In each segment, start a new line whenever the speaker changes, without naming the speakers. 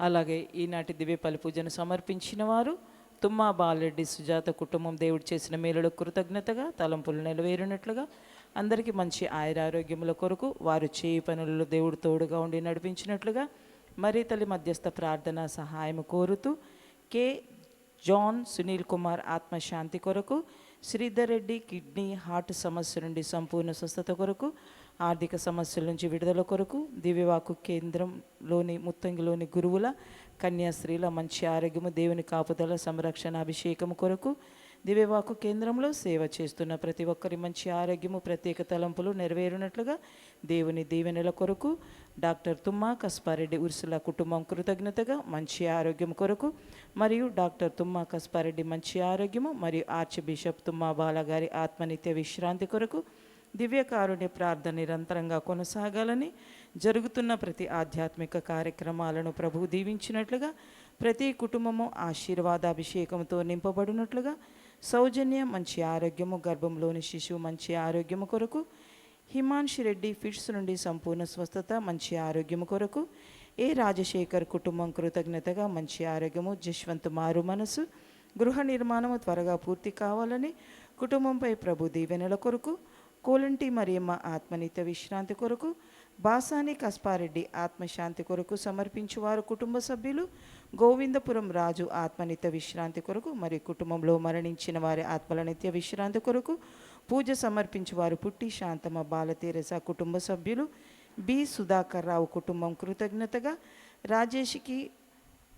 అలాగే ఈనాటి దివ్య బలి పూజను సమర్పించిన వారు తుమ్మా బాలరెడ్డి సుజాత కుటుంబం దేవుడు చేసిన మేలులకు కృతజ్ఞతగా తలంపులు నెరవేరినట్లుగా అందరికీ మంచి ఆయురారోగ్యముల కొరకు వారు చేయి పనులలో దేవుడు తోడుగా ఉండి నడిపించినట్లుగా మరీ తల్లి మధ్యస్థ ప్రార్థన సహాయం కోరుతూ కె జాన్ సునీల్ కుమార్ ఆత్మశాంతి కొరకు, శ్రీధర్ రెడ్డి కిడ్నీ హార్ట్ సమస్య నుండి సంపూర్ణ స్వస్థత కొరకు, ఆర్థిక సమస్యల నుంచి విడుదల కొరకు, దివ్యవాకు కేంద్రంలోని ముత్తంగిలోని గురువుల కన్యాస్త్రీల మంచి ఆరోగ్యము, దేవుని కాపుదల సంరక్షణ అభిషేకము కొరకు, దివ్యవాకు కేంద్రంలో సేవ చేస్తున్న ప్రతి ఒక్కరి మంచి ఆరోగ్యము, ప్రత్యేక తలంపులు నెరవేరునట్లుగా దేవుని దీవెనల కొరకు, డాక్టర్ తుమ్మా కస్పారెడ్డి ఉర్సుల కుటుంబం కృతజ్ఞతగా మంచి ఆరోగ్యం కొరకు, మరియు డాక్టర్ తుమ్మా కస్పారెడ్డి మంచి ఆరోగ్యము మరియు ఆర్చ్ బిషప్ తుమ్మా బాలగారి ఆత్మనిత్య విశ్రాంతి కొరకు దివ్యకారుణ్య ప్రార్థన నిరంతరంగా కొనసాగాలని, జరుగుతున్న ప్రతి ఆధ్యాత్మిక కార్యక్రమాలను ప్రభువు దీవించినట్లుగా, ప్రతి కుటుంబము ఆశీర్వాదాభిషేకంతో నింపబడినట్లుగా, సౌజన్య మంచి ఆరోగ్యము, గర్భంలోని శిశువు మంచి ఆరోగ్యము కొరకు, హిమాన్షి రెడ్డి ఫిట్స్ నుండి సంపూర్ణ స్వస్థత మంచి ఆరోగ్యము కొరకు, ఏ రాజశేఖర్ కుటుంబం కృతజ్ఞతగా మంచి ఆరోగ్యము, జశ్వంత్ మారు మనసు గృహ నిర్మాణము త్వరగా పూర్తి కావాలని, కుటుంబంపై ప్రభు దీవెనల కొరకు, కోలంటి మరియమ్మ ఆత్మనిత్య విశ్రాంతి కొరకు, బాసాని కస్పారెడ్డి ఆత్మశాంతి కొరకు సమర్పించువారు కుటుంబ సభ్యులు, గోవిందపురం రాజు ఆత్మనిత్య విశ్రాంతి కొరకు మరియు కుటుంబంలో మరణించిన వారి ఆత్మల నిత్య విశ్రాంతి కొరకు పూజ సమర్పించువారు పుట్టి శాంతమ్మ బాలతీరస కుటుంబ సభ్యులు, బి సుధాకర్ రావు కుటుంబం కృతజ్ఞతగా, రాజేష్కి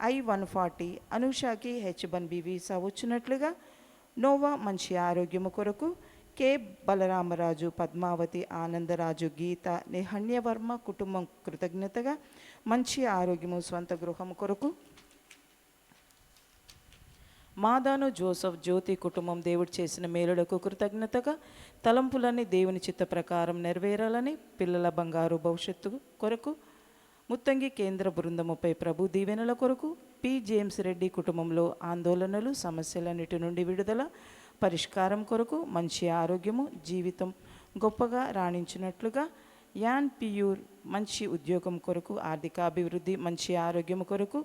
I-140, అనూషకి H-1B వీసా వచ్చినట్లుగా, నోవా మంచి ఆరోగ్యము కొరకు, కె బలరామరాజు, పద్మావతి, ఆనందరాజు, గీత, నిహన్యవర్మ కుటుంబం కృతజ్ఞతగా మంచి ఆరోగ్యము, స్వంత గృహం కొరకు, మాదాను జోసఫ్ జ్యోతి కుటుంబం దేవుడు చేసిన మేలులకు కృతజ్ఞతగా తలంపులన్నీ దేవుని చిత్త ప్రకారం నెరవేరాలని, పిల్లల బంగారు భవిష్యత్తు కొరకు, ముత్తంగి కేంద్ర బృందముపై ప్రభు దీవెనల కొరకు, పి జేమ్స్ రెడ్డి కుటుంబంలో ఆందోళనలు సమస్యలన్నిటి నుండి విడుదల పరిష్కారం కొరకు, మంచి ఆరోగ్యము, జీవితం గొప్పగా రాణించినట్లుగా, యాన్ పియూర్ మంచి ఉద్యోగం కొరకు, ఆర్థికాభివృద్ధి మంచి ఆరోగ్యము కొరకు,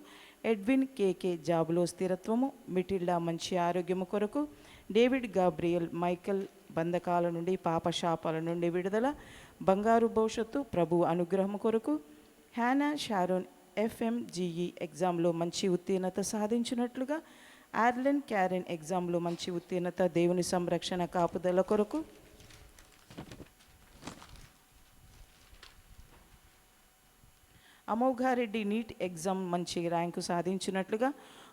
ఎడ్విన్ కేకే జాబులో స్థిరత్వము, మిటిల్డా మంచి ఆరోగ్యము కొరకు, డేవిడ్ గాబ్రియల్ మైకల్ బంధకాల నుండి పాపశాపాల నుండి విడుదల బంగారు భవిష్యత్తు ప్రభు అనుగ్రహం కొరకు, హ్యానా షారోన్ FMGE ఎగ్జామ్లో మంచి ఉత్తీర్ణత సాధించినట్లుగా, ఆర్లెన్ క్యారెన్ ఎగ్జామ్లో మంచి ఉత్తీర్ణత దేవుని సంరక్షణ కాపుదల కొరకు, అమోఘారెడ్డి నీట్ ఎగ్జామ్ మంచి ర్యాంకు సాధించినట్లుగా,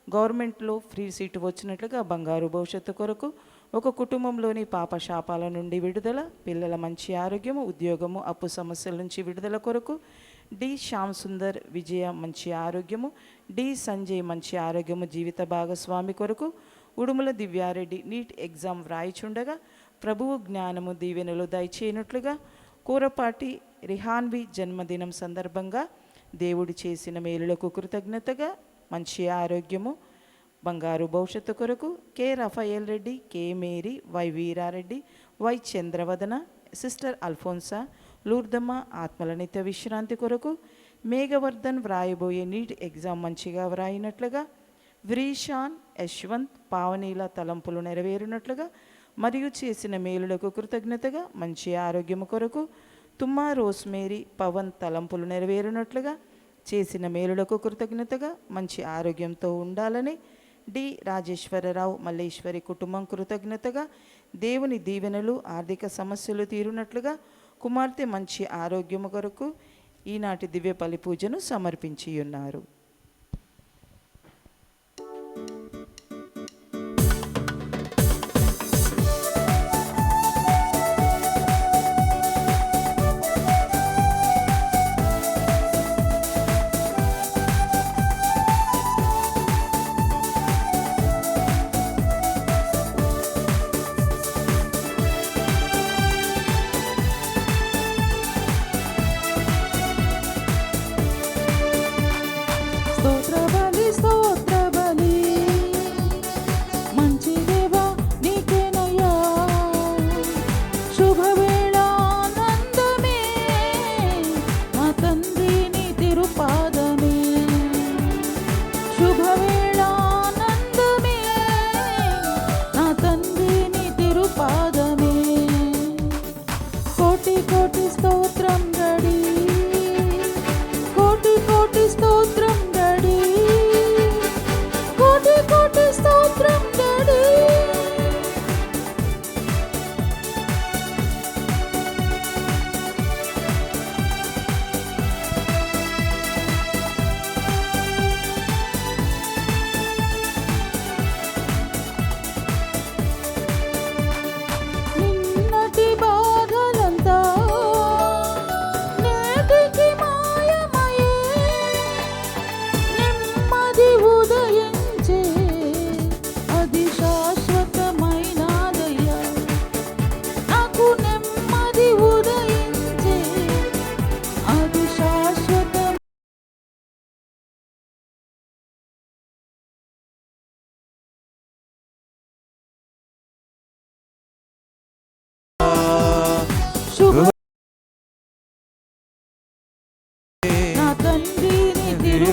గవర్నమెంట్లో ఫ్రీ సీటు వచ్చినట్లుగా బంగారు భవిష్యత్తు కొరకు, ఒక కుటుంబంలోని పాపశాపాల నుండి విడుదల, పిల్లల మంచి ఆరోగ్యము, ఉద్యోగము, అప్పు సమస్యల నుంచి విడుదల కొరకు, డి శ్యామ్ సుందర్ విజయ మంచి ఆరోగ్యము, డి సంజయ్ మంచి ఆరోగ్యము, జీవిత భాగస్వామి కొరకు, ఉడుముల దివ్యారెడ్డి నీట్ ఎగ్జామ్ వ్రాయిచుండగా ప్రభువు జ్ఞానము దీవెనలు దయచేయనట్లుగా, కూరపాటి రిహాన్వి జన్మదినం సందర్భంగా దేవుడు చేసిన మేలులకు కృతజ్ఞతగా మంచి ఆరోగ్యము, బంగారు భవిష్యత్తు కొరకు, K Raphael Reddy, K Mary, Y Veerareddy, Y Chandravadana, sister Alphonsa, Lourdamma ఆత్మల నిత్య విశ్రాంతి కొరకు, మేఘవర్ధన్ వ్రాయబోయే నీట్ ఎగ్జామ్ మంచిగా వ్రాయినట్లుగా, వ్రీషాన్ యశ్వంత్ పావనీల తలంపులు నెరవేరినట్లుగా మరియు చేసిన మేలులకు కృతజ్ఞతగా మంచి ఆరోగ్యము కొరకు, తుమ్మా రోస్మేరీ పవన్ తలంపులు నెరవేరినట్లుగా చేసిన మేలులకు కృతజ్ఞతగా మంచి ఆరోగ్యంతో ఉండాలని, డి రాజేశ్వరరావు మల్లేశ్వరి కుటుంబం కృతజ్ఞతగా దేవుని దీవెనలు ఆర్థిక సమస్యలు తీరునట్లుగా కుమార్తె మంచి ఆరోగ్యము కొరకు ఈనాటి దివ్య బలి పూజను సమర్పించి ఉన్నారు.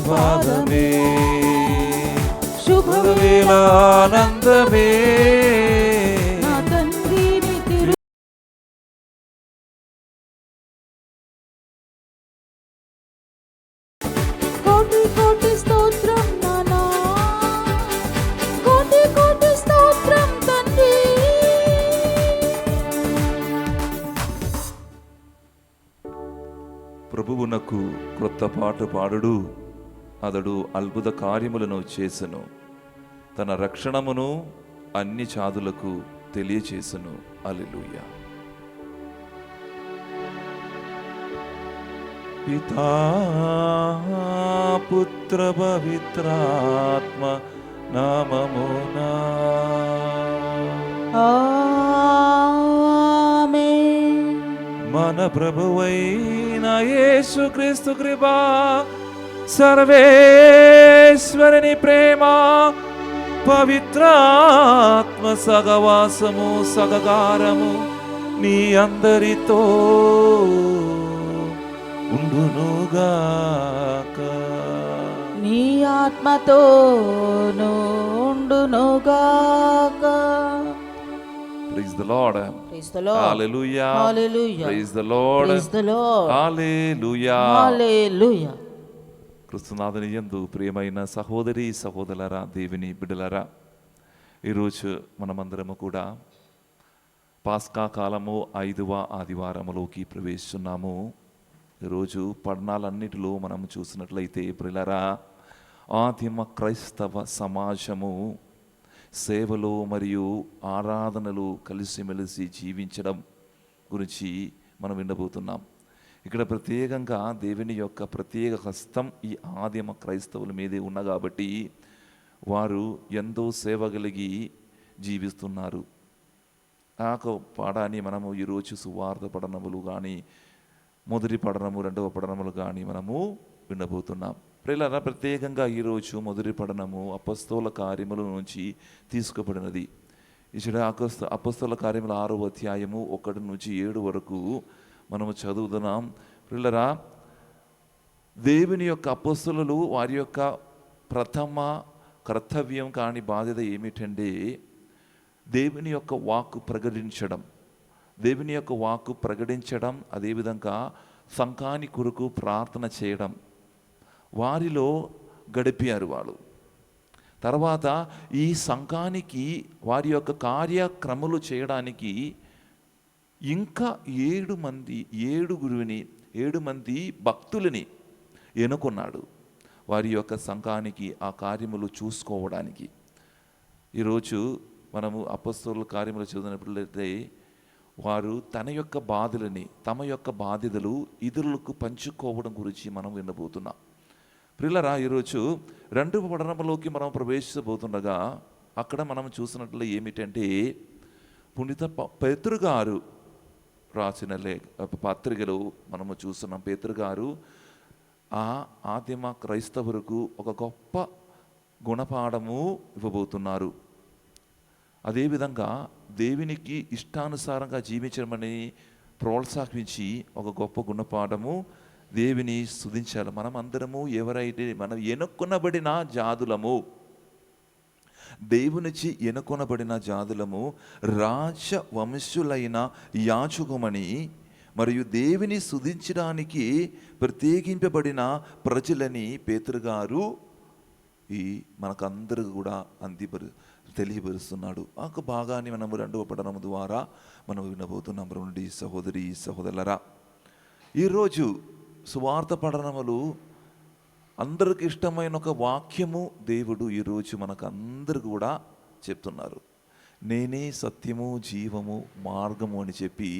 పాదమే శుభవేళ ఆనందమే
నా తండ్రిని తిరు కోటి కోటి స్తోత్రం నానా, కోటి కోటి స్తోత్రం తండ్రి.
ప్రభువునకు క్రొత్త పాట పాడుడు, అతడు అద్భుత కార్యములను చేసెను, తన రక్షణమును అన్ని జాతులకు తెలియచేసెను. హల్లెలూయా. పితా పుత్ర పవిత్రాత్మ నామమునా
ఆమేన్.
మన ప్రభువైన యేసుక్రీస్తు కృపా, సర్వేశ్వరుని ప్రేమ, పవిత్రాత్మ సహవాసము సహకారము నీ అందరితో ఉండునుగాక.
నీ ఆత్మతోను ఉండునుగాక.
Praise the Lord.
Praise the Lord.
Hallelujah.
Hallelujah.
Praise the Lord.
Praise the Lord.
Hallelujah.
Hallelujah.
క్రీస్తునాథుని యందు ప్రియమైన సహోదరి సహోదరులారా, దేవుని బిడ్డలారా, ఈరోజు మనమందరము కూడా పాస్కా కాలము 5వ ఆదివారములోకి ప్రవేశిస్తున్నాము. ఈరోజు పట్టణాలన్నిటిలో మనం చూసినట్లయితే ప్రియులారా, ఆదిమ క్రైస్తవ సమాజము సేవలో మరియు ఆరాధనలు కలిసిమెలిసి జీవించడం గురించి మనం వినబోతున్నాం. ఇక్కడ ప్రత్యేకంగా దేవుని యొక్క ప్రత్యేక హస్తం ఈ ఆదిమ క్రైస్తవుల మీదే ఉన్న కాబట్టి వారు ఎంతో సేవ కలిగి జీవిస్తున్నారు. ఆ పాఠాన్ని మనము ఈరోజు సువార్త పఠనములు కానీ, మొదటి పఠనము, రెండవ పఠనములు కానీ మనము వినబోతున్నాం. ప్రియులారా, ప్రత్యేకంగా ఈరోజు మొదటి పఠనము అపొస్తలుల కార్యముల నుంచి తీసుకుబడినది. ఇక్కడ అపొస్తలుల కార్యముల 6వ అధ్యాయము 1 నుంచి 7 వరకు మనము చదువుతున్నాం. ప్రియులారా, దేవుని యొక్క అపొస్తలులు వారి యొక్క ప్రథమ కర్తవ్యం కాని బాధ్యత ఏమిటంటే దేవుని యొక్క వాక్కు ప్రకటించడం. దేవుని యొక్క వాక్కు ప్రకటించడం, అదేవిధంగా సంఘాని కొరకు ప్రార్థన చేయడం వారిలో గడిపారు వాళ్ళు. తర్వాత ఈ సంఘానికి వారి యొక్క కార్యక్రమాలు చేయడానికి ఇంకా 7 మంది భక్తులని ఎన్నుకున్నాడు వారి యొక్క సంఘానికి ఆ కార్యములు చూసుకోవడానికి. ఈరోజు మనము అపొస్తలుల కార్యములు చదివినట్లయితే వారు తమ యొక్క బాధ్యతలు ఇతరులకు పంచుకోవడం గురించి మనం వినబోతున్నాం. ప్రియులారా, ఈరోజు 2వ పఠనములోకి మనం ప్రవేశించబోతుండగా అక్కడ మనం చూసినట్లు ఏమిటంటే, పునీత పేతురు గారు రాసిన పత్రికలు మనము చూస్తున్నాం. పేతురు గారు ఆ ఆదిమ క్రైస్తవులకు ఒక గొప్ప గుణపాఠము ఇవ్వబోతున్నారు. అదేవిధంగా దేవునికి ఇష్టానుసారంగా జీవించమని ప్రోత్సహించి ఒక గొప్ప గుణపాఠము, దేవుని స్తుతించాలి. మనం అందరము ఎవరైతే మనం ఎన్నుకొనబడిన జాతులము, దేవునిచి ఎన్నుకొనబడిన జాతులము, రాజవంశులైన యాజకుమని మరియు దేవుని స్తుతించడానికి ప్రత్యేకింపబడిన ప్రజలని పేతురు గారు మనకందరూ కూడా తెలియపరుస్తున్నాడు. ఆ భాగాన్ని మనము 2వ పఠనము ద్వారా మనం వినబోతున్నాం. రెండు సహోదరి సహోదరులరా, ఈరోజు సువార్త పఠనములు అందరికి ఇష్టమైన ఒక వాక్యము దేవుడు ఈరోజు మనకు అందరు కూడా చెప్తున్నారు. నేనే సత్యము జీవము మార్గము అని చెప్పి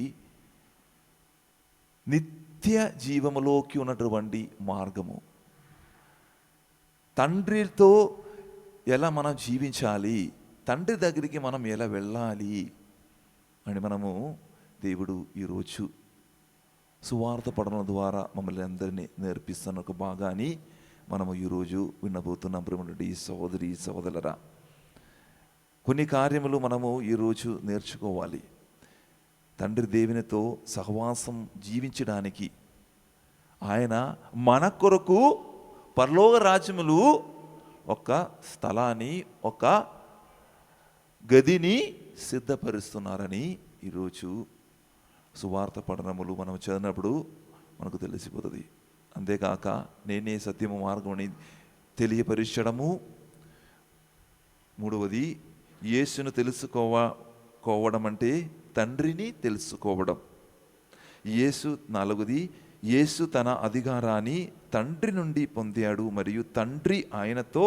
నిత్య జీవములోకి ఉన్నటువంటి మార్గము, తండ్రితో ఎలా మనం జీవించాలి, తండ్రి దగ్గరికి మనం ఎలా వెళ్ళాలి అని మనము దేవుడు ఈరోజు సువార్త పఠనం ద్వారా మమ్మల్ని అందరినీ నేర్పిస్తున్న ఒక భాగాన్ని మనము ఈరోజు వినబోతున్నాం. ప్రియమైనటువంటి సహోదరి సహోదరులరా, కొన్ని కార్యములు మనము ఈరోజు నేర్చుకోవాలి. తండ్రి దేవునితో సహవాసం జీవించడానికి ఆయన మన కొరకు పరలోక రాజ్యములు ఒక స్థలాన్ని, ఒక గదిని సిద్ధపరుస్తున్నారని ఈరోజు సువార్త పఠనములు మనం చదివినప్పుడు మనకు తెలిసిపోతుంది. అంతేకాక నేనే సత్యము మార్గం అని తెలియపరచడము. మూడవది, యేసును తెలుసుకోవడం అంటే తండ్రిని తెలుసుకోవడం. నాలుగవది, యేసు తన అధికారాన్ని తండ్రి నుండి పొందాడు మరియు తండ్రి ఆయనతో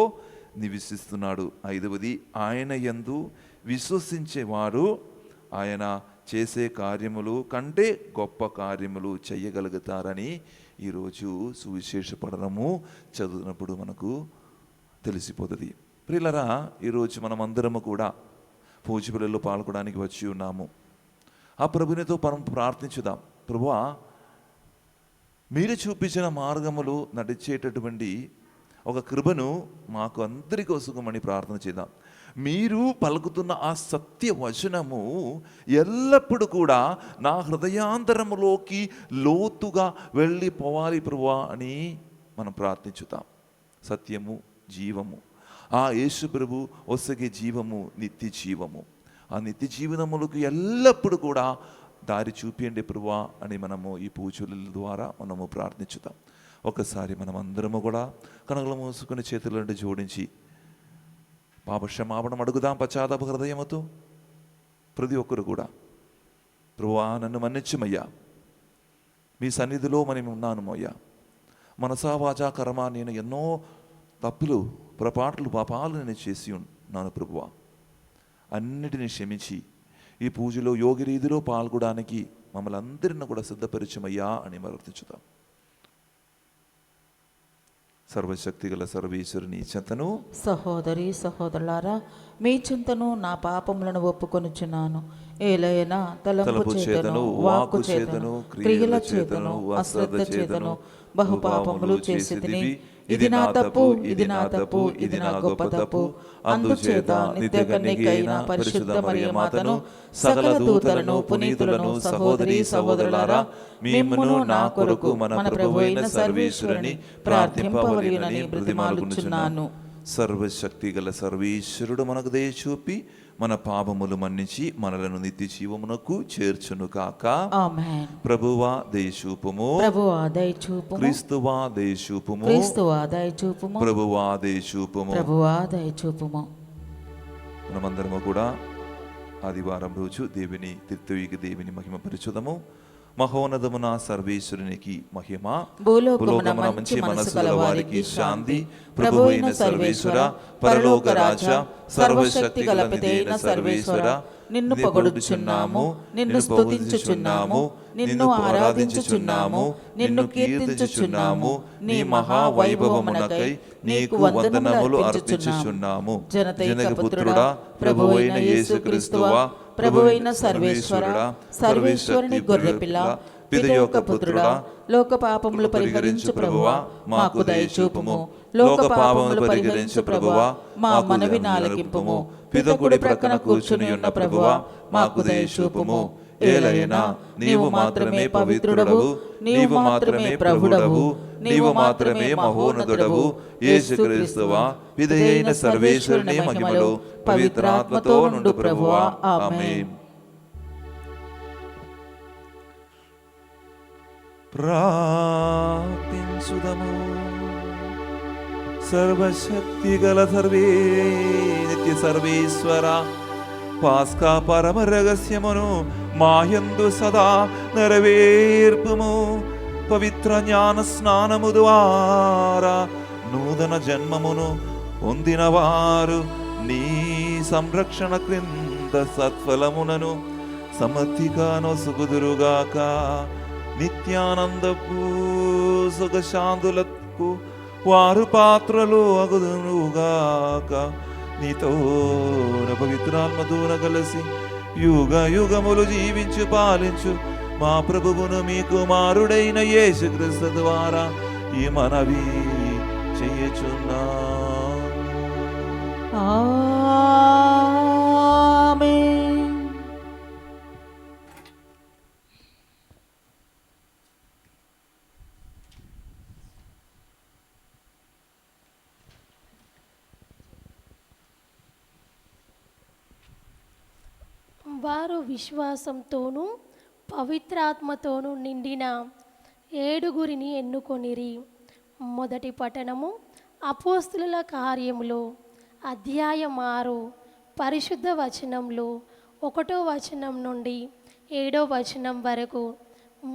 నివసిస్తున్నాడు. ఐదవది, ఆయన యందు విశ్వసించేవారు ఆయన చేసే కార్యములు కంటే గొప్ప కార్యములు చేయగలుగుతారని ఈరోజు సువిశేష పఠనము చదివినప్పుడు మనకు తెలిసిపోతుంది. ప్రియులరా, ఈరోజు మనం అందరము కూడా పూజ బలిలో పాల్గొనడానికి వచ్చి ఉన్నాము. ఆ ప్రభునితో మనం ప్రార్థించుదాం. ప్రభువా, మీరు చూపించిన మార్గములు నడిచేటటువంటి ఒక కృపను మాకు అందరి కోసమని ప్రార్థన చేద్దాం. మీరు పలుకుతున్న ఆ సత్య వచనము ఎల్లప్పుడూ కూడా నా హృదయాంతరములోకి లోతుగా వెళ్ళిపోవాలి ప్రభువా అని మనం ప్రార్థించుతాం. సత్యము, జీవము, ఆ యేసు ప్రభు ఒసగే జీవము, నిత్య జీవము. ఆ నిత్య జీవనములకు ఎల్లప్పుడూ కూడా దారి చూపియండి ప్రభువా అని మనము ఈ పూజల ద్వారా మనము ప్రార్థించుతాం. ఒకసారి మనం అందరము కూడా కనుగలు మూసుకుని చేతులంటే జోడించి పాపక్షమాపణం అడుగుదాం పశ్చాత్తాప హృదయముతో. ప్రతి ఒక్కరు కూడా, ప్రభువా నన్ను మన్నించుమయ్యా, మీ సన్నిధిలో మనం ఉన్నాను అయ్యా. మనసా వాచా కర్మ నేను ఎన్నో తప్పులు, పొరపాట్లు, పాపాలు నేను చేసి ఉన్నాను ప్రభువా. అన్నిటినీ క్షమించి ఈ పూజలో యోగి రీతిలో పాల్గొనడానికి మమ్మల్ని అందరిని కూడా సిద్ధపరిచమయ్యా అని ప్రార్థించుతాం. సర్వశక్తి గల సర్వేశ్వరుని చెంతను,
సహోదరి సహోదరులారా, మీ చింతను నా పాపములను ఒప్పుకొనుచున్నాను. ఏలైనా తలంపు చేతను, వాక్కు చేతను, క్రియల చేతను, అశ్రద్ధ చేతను బహుపాపములు చేసితిని. ఇది నా తప్పు, ఇది నా తప్పు, ఇది నా గొప్ప తప్పు. అందుచేత నిత్య కన్యకైన పరిశుద్ధ మరియ మాతను, సకల దూతలను, పునీతులను, సహోదరి సహోదరులారా, మిమ్మును నా కొరకు మన ప్రభువైన సర్వేశ్వరుని ప్రార్థింపవలెనని బ్రతిమాలుచున్నాను.
సర్వశక్తి గల సర్వేశ్వరుడు మనకు దయ చూపి మన పాపములు మన్నించి మనలను నిత్య జీవమునకు చేర్చును కాక.
ఆమేన్.
ప్రభువా దయచూపుము,
ప్రభువా దయచూపుము,
క్రీస్తువా దయచూపుము,
క్రీస్తువా దయచూపుము,
ప్రభువా దయచూపుము,
ప్రభువా దయచూపుము.
మనమందరము కూడా ఆదివారం రోజు దేవుని తిత్తుయిక దేవుని మహిమ పరిచుదము. మహోన్నతమున సర్వేశ్వరునికి మహిమ, భూలోకమున మంచి మనసు గల వారికి శాంతి. ప్రభువైన సర్వేశ్వర, పరలోక రాజా, సర్వశక్తి గల పితైన సర్వేశ్వర,
నిన్ను పొగడుచున్నాము, నిన్ను స్తుతించుచున్నాము, నిన్ను ఆరాధించుచున్నాము, నిన్ను కీర్తించుచున్నాము. నీ మహావైభవమునకై నీకు వందనములు అర్పించుచున్నాము. జనతైక పుత్రుడా, ప్రభువైన యేసుక్రీస్తువా, ప్రభువైన సర్వేశ్వర, సర్వేశ్వరుని గొర్రెపిల్ల, పిదయొక్క పుత్రుడా, లోక పాపములు పరిహరించు ప్రభువా, మాకు దయచూపుము. లోక పాపములు పరిహరించు ప్రభువా, మా మనవి ఆలకింపుము. పిదకుడి ప్రక్కన కూర్చుని ఉన్న ప్రభువా, మాకు దయచూపుము. ఏలైనా నీవు మాత్రమే పవిత్రుడవు, నీవు మాత్రమే ప్రభుడవు, నీవు మాత్రమే మహోన్నతుడవు. యేసుక్రీస్తువా, పిదయైన సర్వేశ్వరుని మహిమలో పవిత్రాత్మతో నుండు ప్రభువా. ఆమేన్.
ప్రార్థించుదము. సర్వశక్తి గల నిత్య సర్వేశ్వర, పాస్కా పరమ రహస్యమును మాయందు సదా నెరవేర్పుము. పవిత్ర జ్ఞాన స్నానము ద్వారా నూతన జన్మమును పొందిన వారు నీ సంరక్షణ క్రింద సత్ఫలమునను సమర్థిగా నొసగుదురుగాక. నిత్యానందపు సుఖశాంతులకు వారు పాత్రలు అగుదురుగాక. నీతో పవిత్రాత్మతోన కలిసి యుగ యుగములు జీవించు పాలించు మా ప్రభువును మీ కుమారుడైన యేసుక్రీస్తు ద్వారా ఈ మనవి చేయుచున్నా.
ఆమేన్.
వారు విశ్వాసంతోనూ పవిత్రాత్మతోనూ నిండిన 7 ఎన్నుకొనిరి. మొదటి పట్టణము అపోస్తుల కార్యములు అధ్యాయం 6 పరిశుద్ధ వచనంలో 1వ వచనం నుండి 7వ వచనం వరకు.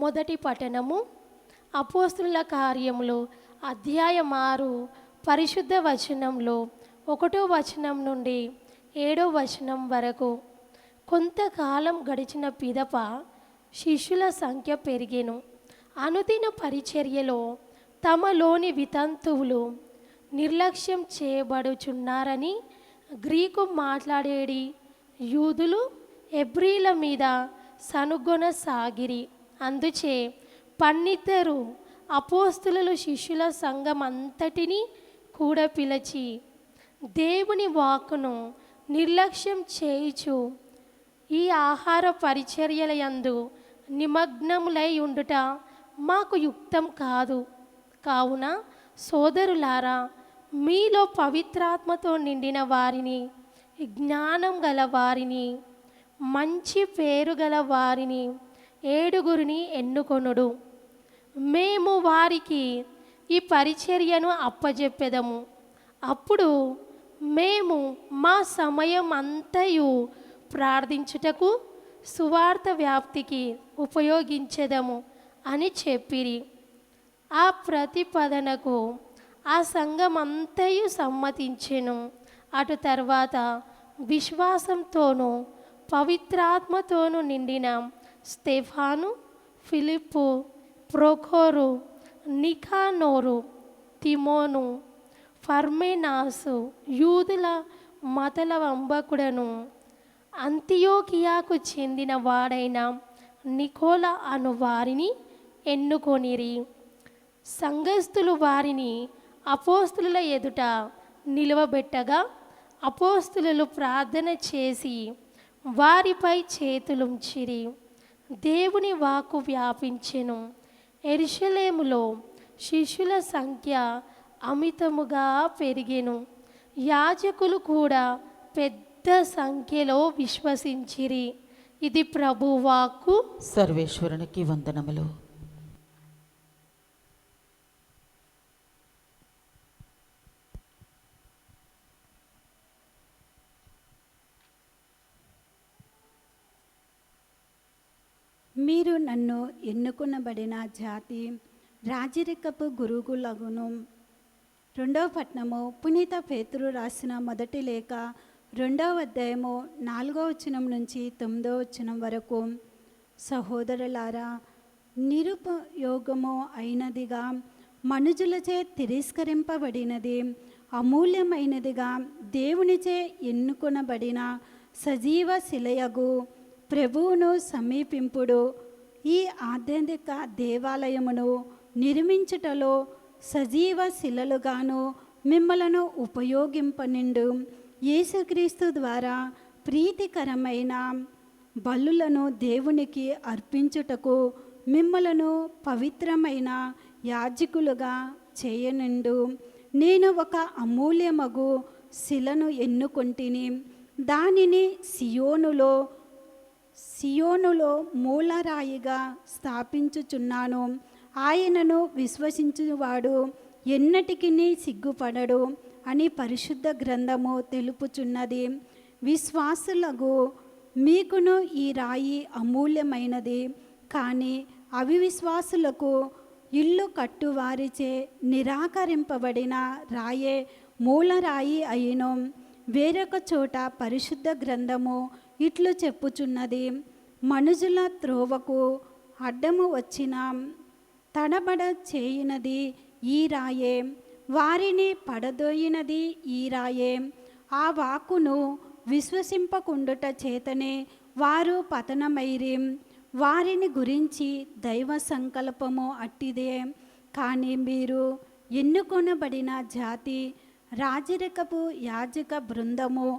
మొదటి పట్టణము అపోస్తుల కార్యములు అధ్యాయం 6 పరిశుద్ధ వచనంలో 1వ వచనం నుండి 7వ వచనం వరకు. కొంతకాలం గడిచిన పిదప శిష్యుల సంఖ్య పెరిగెను. అనుదిన పరిచర్యలో తమలోని వితంతువులు నిర్లక్ష్యం చేయబడుచున్నారని గ్రీకు మాట్లాడేడి యూదులు హెబ్రీల మీద సనుగొనసాగిరి. అందుచే 12 అపోస్తులు శిష్యుల సంఘం అంతటినీ కూడా పిలిచి, దేవుని వాక్కును నిర్లక్ష్యం చేయుచు ఈ ఆహార పరిచర్యల యందు నిమగ్నములై ఉండుట మాకు యుక్తం కాదు. కావున సోదరులారా, మీలో పవిత్రాత్మతో నిండిన వారిని, జ్ఞానం గల వారిని, మంచి పేరు గల వారిని 7 ఎన్నుకొనుడు. మేము వారికి ఈ పరిచర్యను అప్పజెప్పెదము. అప్పుడు మేము మా సమయం అంతయు ప్రార్థించుటకు సువార్త వ్యాప్తికి ఉపయోగించెదము అని చెప్పిరి. ఆ ప్రతిపాదనకు ఆ సంఘం అంతయు సమ్మతించెను. అటు తర్వాత విశ్వాసంతోనూ పవిత్రాత్మతోనూ నిండిన స్తెఫాను, ఫిలిప్పు, ప్రొఖోరు, నికానోరు, తిమోను, ఫర్మేనాసు, యూదుల మతల వంబకుడను అంతియోకియాకు చెందిన వాడైన నికోలా అను వారిని ఎన్నుకొనిరి. సంఘస్థులు వారిని అపోస్తుల ఎదుట నిలువబెట్టగా అపోస్తులు ప్రార్థన చేసి వారిపై చేతులుంచిరి. దేవుని వాక్కు వ్యాపించెను. యెరూషలేములో శిష్యుల సంఖ్య అమితముగా పెరిగెను. యాజకులు కూడా పెద్ద సంఖ్యలో విశ్వసించిరి. ఇది ప్రభువాక్కు.
సర్వేశ్వరునికి వందనములు.
మీరు నన్ను ఎన్నుకొనబడిన జాతి, రాజరికపు గురుగులగును. 2వ పట్టణము పునీత పేతురు రాసిన మొదటి లేఖ 2వ అధ్యాయము 4వ వచనం నుంచి 9వ వచనం వరకు. సహోదరులారా, నిరుపయోగము అయినదిగా, మనుజులచే తిరస్కరింపబడినది, అమూల్యమైనదిగా దేవునిచే ఎన్నుకొనబడిన సజీవ శిలయగు ప్రభువును సమీపింపుడు. ఈ ఆధ్యాత్మిక దేవాలయమును నిర్మించుటలో సజీవ శిలలుగాను మిమ్మలను ఉపయోగింపనిండు. యేసుక్రీస్తు ద్వారా ప్రీతికరమైన బలులను దేవునికి అర్పించుటకు మిమ్మలను పవిత్రమైన యాజకులుగా చేయనిండు. నేను ఒక అమూల్యమగు శిలను ఎన్నుకొంటిని. దానిని సియోనులో మూలరాయిగా స్థాపించుచున్నాను. ఆయనను విశ్వసించువాడు ఎన్నటికి సిగ్గుపడడు అని పరిశుద్ధ గ్రంథము తెలుపుచున్నది. విశ్వాసులకు మీకును ఈ రాయి అమూల్యమైనది. కానీ అవిశ్వాసులకు ఇల్లు కట్టువారిచే నిరాకరింపబడిన రాయే మూలరాయి అయిను. వేరొక చోట పరిశుద్ధ గ్రంథము ఇట్లు చెప్పుచున్నది, మనుజుల త్రోవకు అడ్డము వచ్చిన తడబడ చేయినది ఈ రాయే, వారిని పడదోయినది ఈ రాయే. ఆ వాక్కును విశ్వసింపకుండుట చేతనే వారు పతనమైరి. వారిని గురించి దైవ సంకల్పము అట్టిదే. కానీ మీరు ఎన్నుకొనబడిన జాతి, రాజరికపు యాజక బృందము,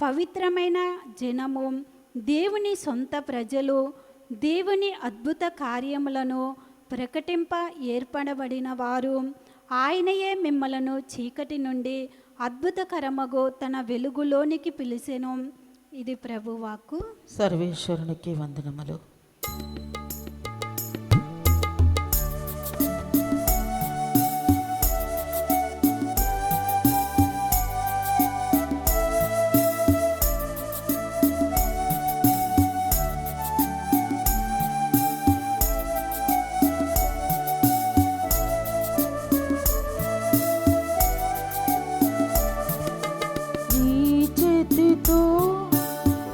పవిత్రమైన జనము, దేవుని సొంత ప్రజలు, దేవుని అద్భుత కార్యములను ప్రకటింప ఏర్పడబడిన వారు. ఆయనయే మిమ్మలను చీకటి నుండి అద్భుతకరమగు తన వెలుగులోనికి పిలిచెను. ఇది ప్రభు వాక్కు.
సర్వేశ్వరునికి వందనములు.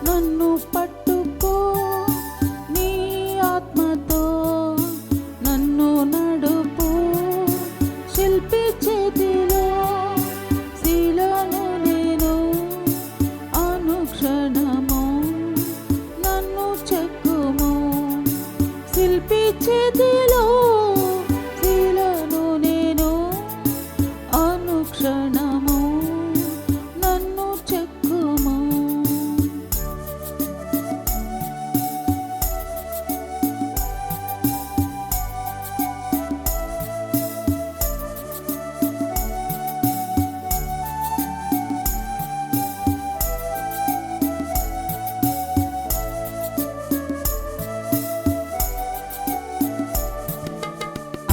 నన్ను పట్టుకో, నీ ఆత్మతో నన్ను నడుపు. శిల్పి చేతిలో శీలను నేను, అనుక్షణము నన్ను చెక్కుము. శిల్పి చేతిలో శీలను నేను, అనుక్షణము నన్ను చెక్కుము.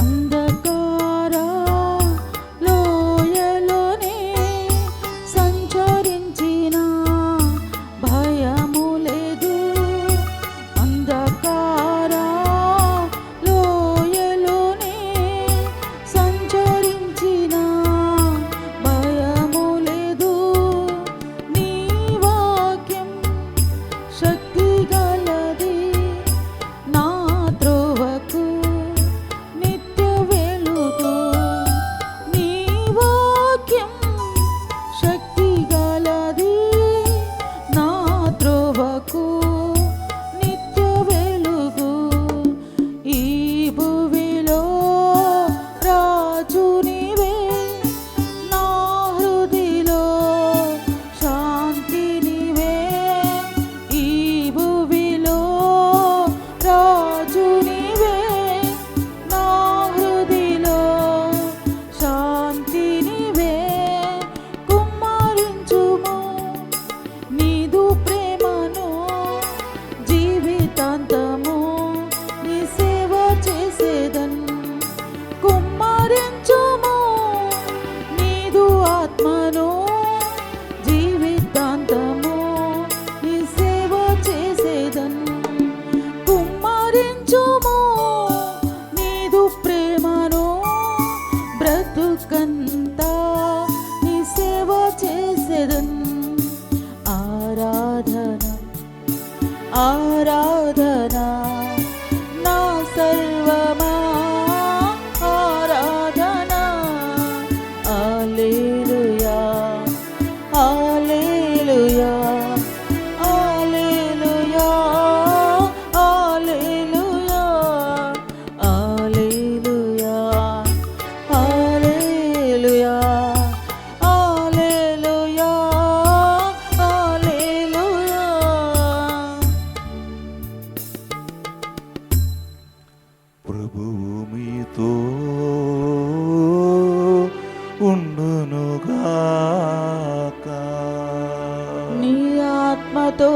అంధకార లోయలోనే సంచరించిన భయము లేదు. అంధకార లోయలోనే సంచరించిన భయము లేదు. నీ వాక్యం శక్తి గలది, నా త్రోవకు నిత్య వెలుగు. నీ వాక్యం శక్తి గలది, నా త్రోవకు నిత్య వెలుగు. ఈ భువిలో రాజు నీవే, నా హృదిలో శాంతి నీవే. ఈ భువిలో రాజు నీవే, నా హృదిలో శాంతి నీవే. కుమ్మరించుము నీదు ప్రేమను, జీవితాంతము నీ సేవ చేసేదన్. కుమ్మరించుము నీదు ఆత్మను, జీవితాంతము నీ సేవ చేసేదన్. కుమ్మరించుము నీదు ప్రేమను, బ్రతుకంతా నీ సేవ చేసేదన్. ఆరాధన ఆరాధన నా సర్వమా, ఆరాధన. హల్లెలూయా hallelujah hallelujah hallelujah hallelujah hallelujah hallelujah హల్లెలూయా.
ప్రభువు మీతో ఉండునుగాక.
నీ ఆత్మతో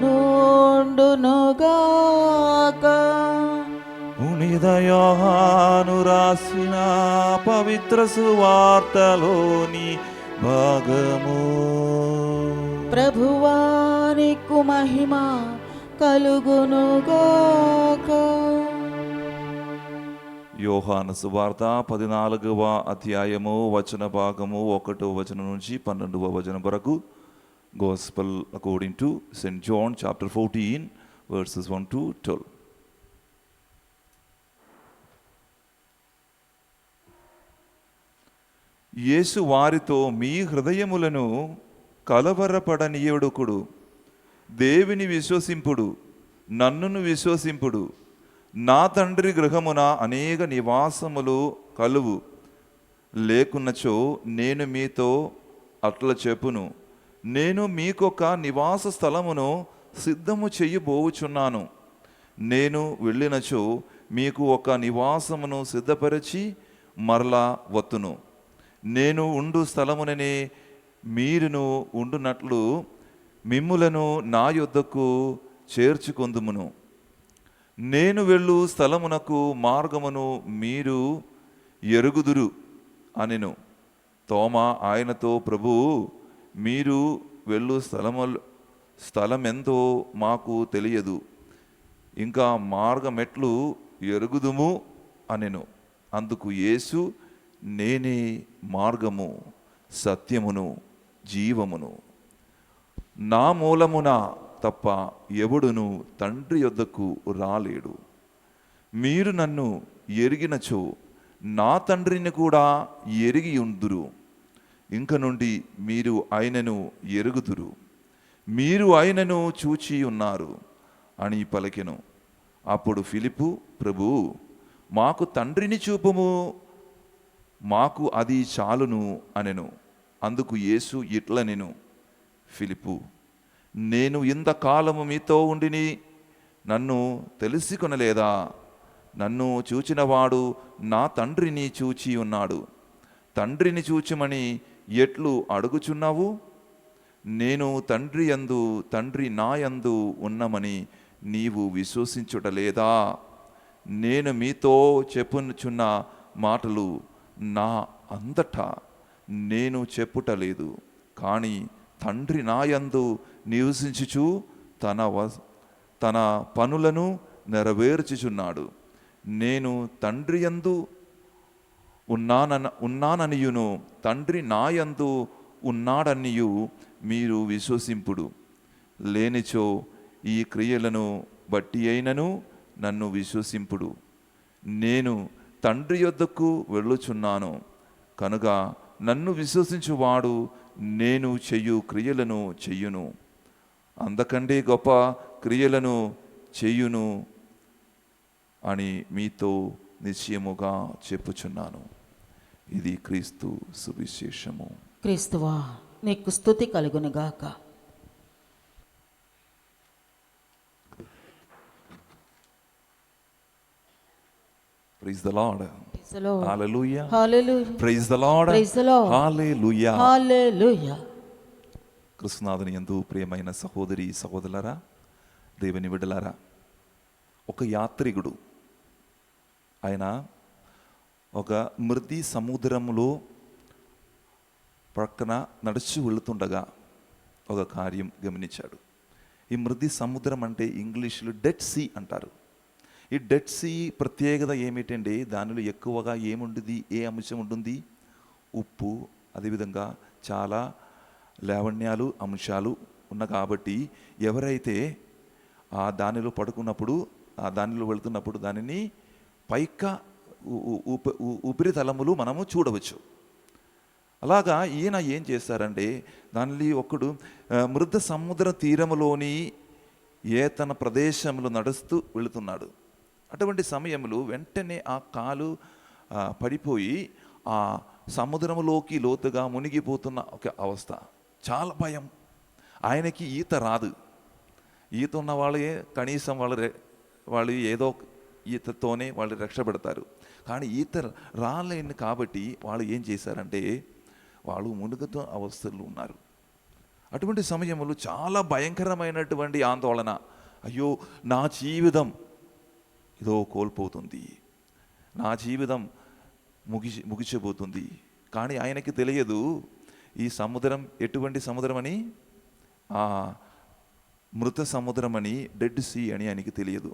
నుండునుగాక.
పునీత యోహాను రాసిన పవిత్ర సువార్తలోని భాగము.
ప్రభువా నీకు మహిమ కలుగునుగాక.
యోహాను సువార్త 14వ అధ్యాయము వచన భాగము 1వ వచనం నుంచి 12వ వచనం వరకు. Gospel according to saint John chapter 14 verses 1 to 12. యేసు వారితో, మీ హృదయములను కలవరపడనీయకుడు, దేవుని విశ్వసింపుడు, నన్నును విశ్వసింపుడు. నా తండ్రి గృహమున అనేక నివాసములు కలువు, లేకున్నచో నేను మీతో అట్లా చెప్పును. నేను మీకొక నివాస స్థలమును సిద్ధము చెయ్యబోచున్నాను. నేను వెళ్ళినచో మీకు ఒక నివాసమును సిద్ధపరిచి మరలా వత్తును. నేను ఉండు స్థలముననే మీరును ఉండునట్లు మిమ్ములను నా యొద్దకు చేర్చుకొందుమును. నేను వెళ్ళు స్థలమునకు మార్గమును మీరు ఎరుగుదురు అనెను. తోమా ఆయనతో, ప్రభూ, మీరు వెళ్ళు స్థలమెంతో మాకు తెలియదు, ఇంకా మార్గమెట్లు ఎరుగుదుము అనెను. అందుకు యేసు, నేనే మార్గము, సత్యమును, జీవమును. నా మూలమున తప్ప ఎవడును తండ్రి యొద్దకు రాలేడు. మీరు నన్ను ఎరిగినచో నా తండ్రిని కూడా ఎరిగి ఉందురు. ఇంక నుండి మీరు ఆయనను ఎరుగుదురు, మీరు ఆయనను చూచి ఉన్నారు అని పలికెను. అప్పుడు ఫిలిప్పు, ప్రభూ, మాకు తండ్రిని చూపుము, మాకు అది చాలును అనెను. అందుకు యేసు ఇట్లనెను, ఫిలిప్పు, నేను ఇంతకాలము మీతో ఉండిని నన్ను తెలుసుకొనలేదా? నన్ను చూచినవాడు నా తండ్రిని చూచి ఉన్నాడు. తండ్రిని చూచుమని ఎట్లు అడుగుచున్నావు? నేను తండ్రి యందు, తండ్రి నా యందు ఉన్నమని నీవు విశ్వసించుటలేదా? నేను మీతో చెప్పుచున్న మాటలు నా అంతటా నేను చెప్పుటలేదు, కానీ తండ్రి నా యందు నివసించుచు తన పనులను నెరవేర్చుచున్నాడు. నేను తండ్రి యందు ఉన్నాననియును, తండ్రి నా యందు ఉన్నాడనియు మీరు విశ్వసింపుడు. లేనిచో ఈ క్రియలను బట్టి అయినను నన్ను విశ్వసింపుడు. నేను తండ్రి యొద్దకు వెళ్ళుచున్నాను కనుక నన్ను విశ్వసించువాడు నేను చెయ్యు క్రియలను చెయ్యును, అంతకంటే గొప్ప క్రియలను చెయ్యును అని మీతో నిశ్చయముగా చెప్పుచున్నాను. ఇది క్రీస్తు సువిశేషము.
క్రీస్తువా, నీకు స్తుతి కలుగునుగాక.
Praise the Lord.
Praise the Lord.
Hallelujah.
Hallelujah.
Praise the Lord.
Praise the Lord.
Hallelujah.
Hallelujah.
కృష్ణనాథుని యందు ప్రియమైన సహోదరి సహోదరులారా, దేవుని బిడ్డలారా, ఒక యాత్రికుడు ఆయన ఒక మృది సముద్రములో ప్రక్కన నడుచు వెళుతుండగా ఒక కార్యం గమనించాడు. ఈ మృది సముద్రం అంటే ఇంగ్లీష్లో డెడ్ సీ అంటారు. ఈ డెడ్ సీ ప్రత్యేకత ఏమిటంటే దానిలో ఎక్కువగా ఏముంటుంది, ఏ అంశం ఉంటుంది? ఉప్పు, అదేవిధంగా చాలా లావణ్యాలు అంశాలు ఉన్న కాబట్టి ఎవరైతే ఆ దానిలో పడుకున్నప్పుడు, ఆ దానిలో వెళుతున్నప్పుడు దానిని పైకా ఉపరితలములు మనము చూడవచ్చు. అలాగా ఈయన ఏం చేస్తారంటే దానిలో ఒకడు మృత సముద్ర తీరములోని తన ప్రదేశంలో నడుస్తూ వెళుతున్నాడు. అటువంటి సమయంలో వెంటనే ఆ కాలు పడిపోయి ఆ సముద్రంలోకి లోతుగా మునిగిపోతున్న ఒక అవస్థ. చాలా భయం. ఆయనకి ఈత రాదు. ఈత ఉన్న వాళ్ళే కనీసం వాళ్ళు ఏదో ఈతతోనే వాళ్ళు రక్షపెడతారు. కానీ ఈత రాలేని కాబట్టి వాళ్ళు ఏం చేశారంటే వాళ్ళు మునుగుతూ అవస్థలు ఉన్నారు. అటువంటి సమయంలో చాలా భయంకరమైనటువంటి ఆందోళన. అయ్యో, నా జీవితం ఏదో కోల్పోతుంది, నా జీవితం ముగిసిపోతుంది. కానీ ఆయనకి తెలియదు ఈ సముద్రం ఎటువంటి సముద్రం అని, ఆ మృత సముద్రం అని, డెడ్ సీ అని ఆయనకి తెలియదు.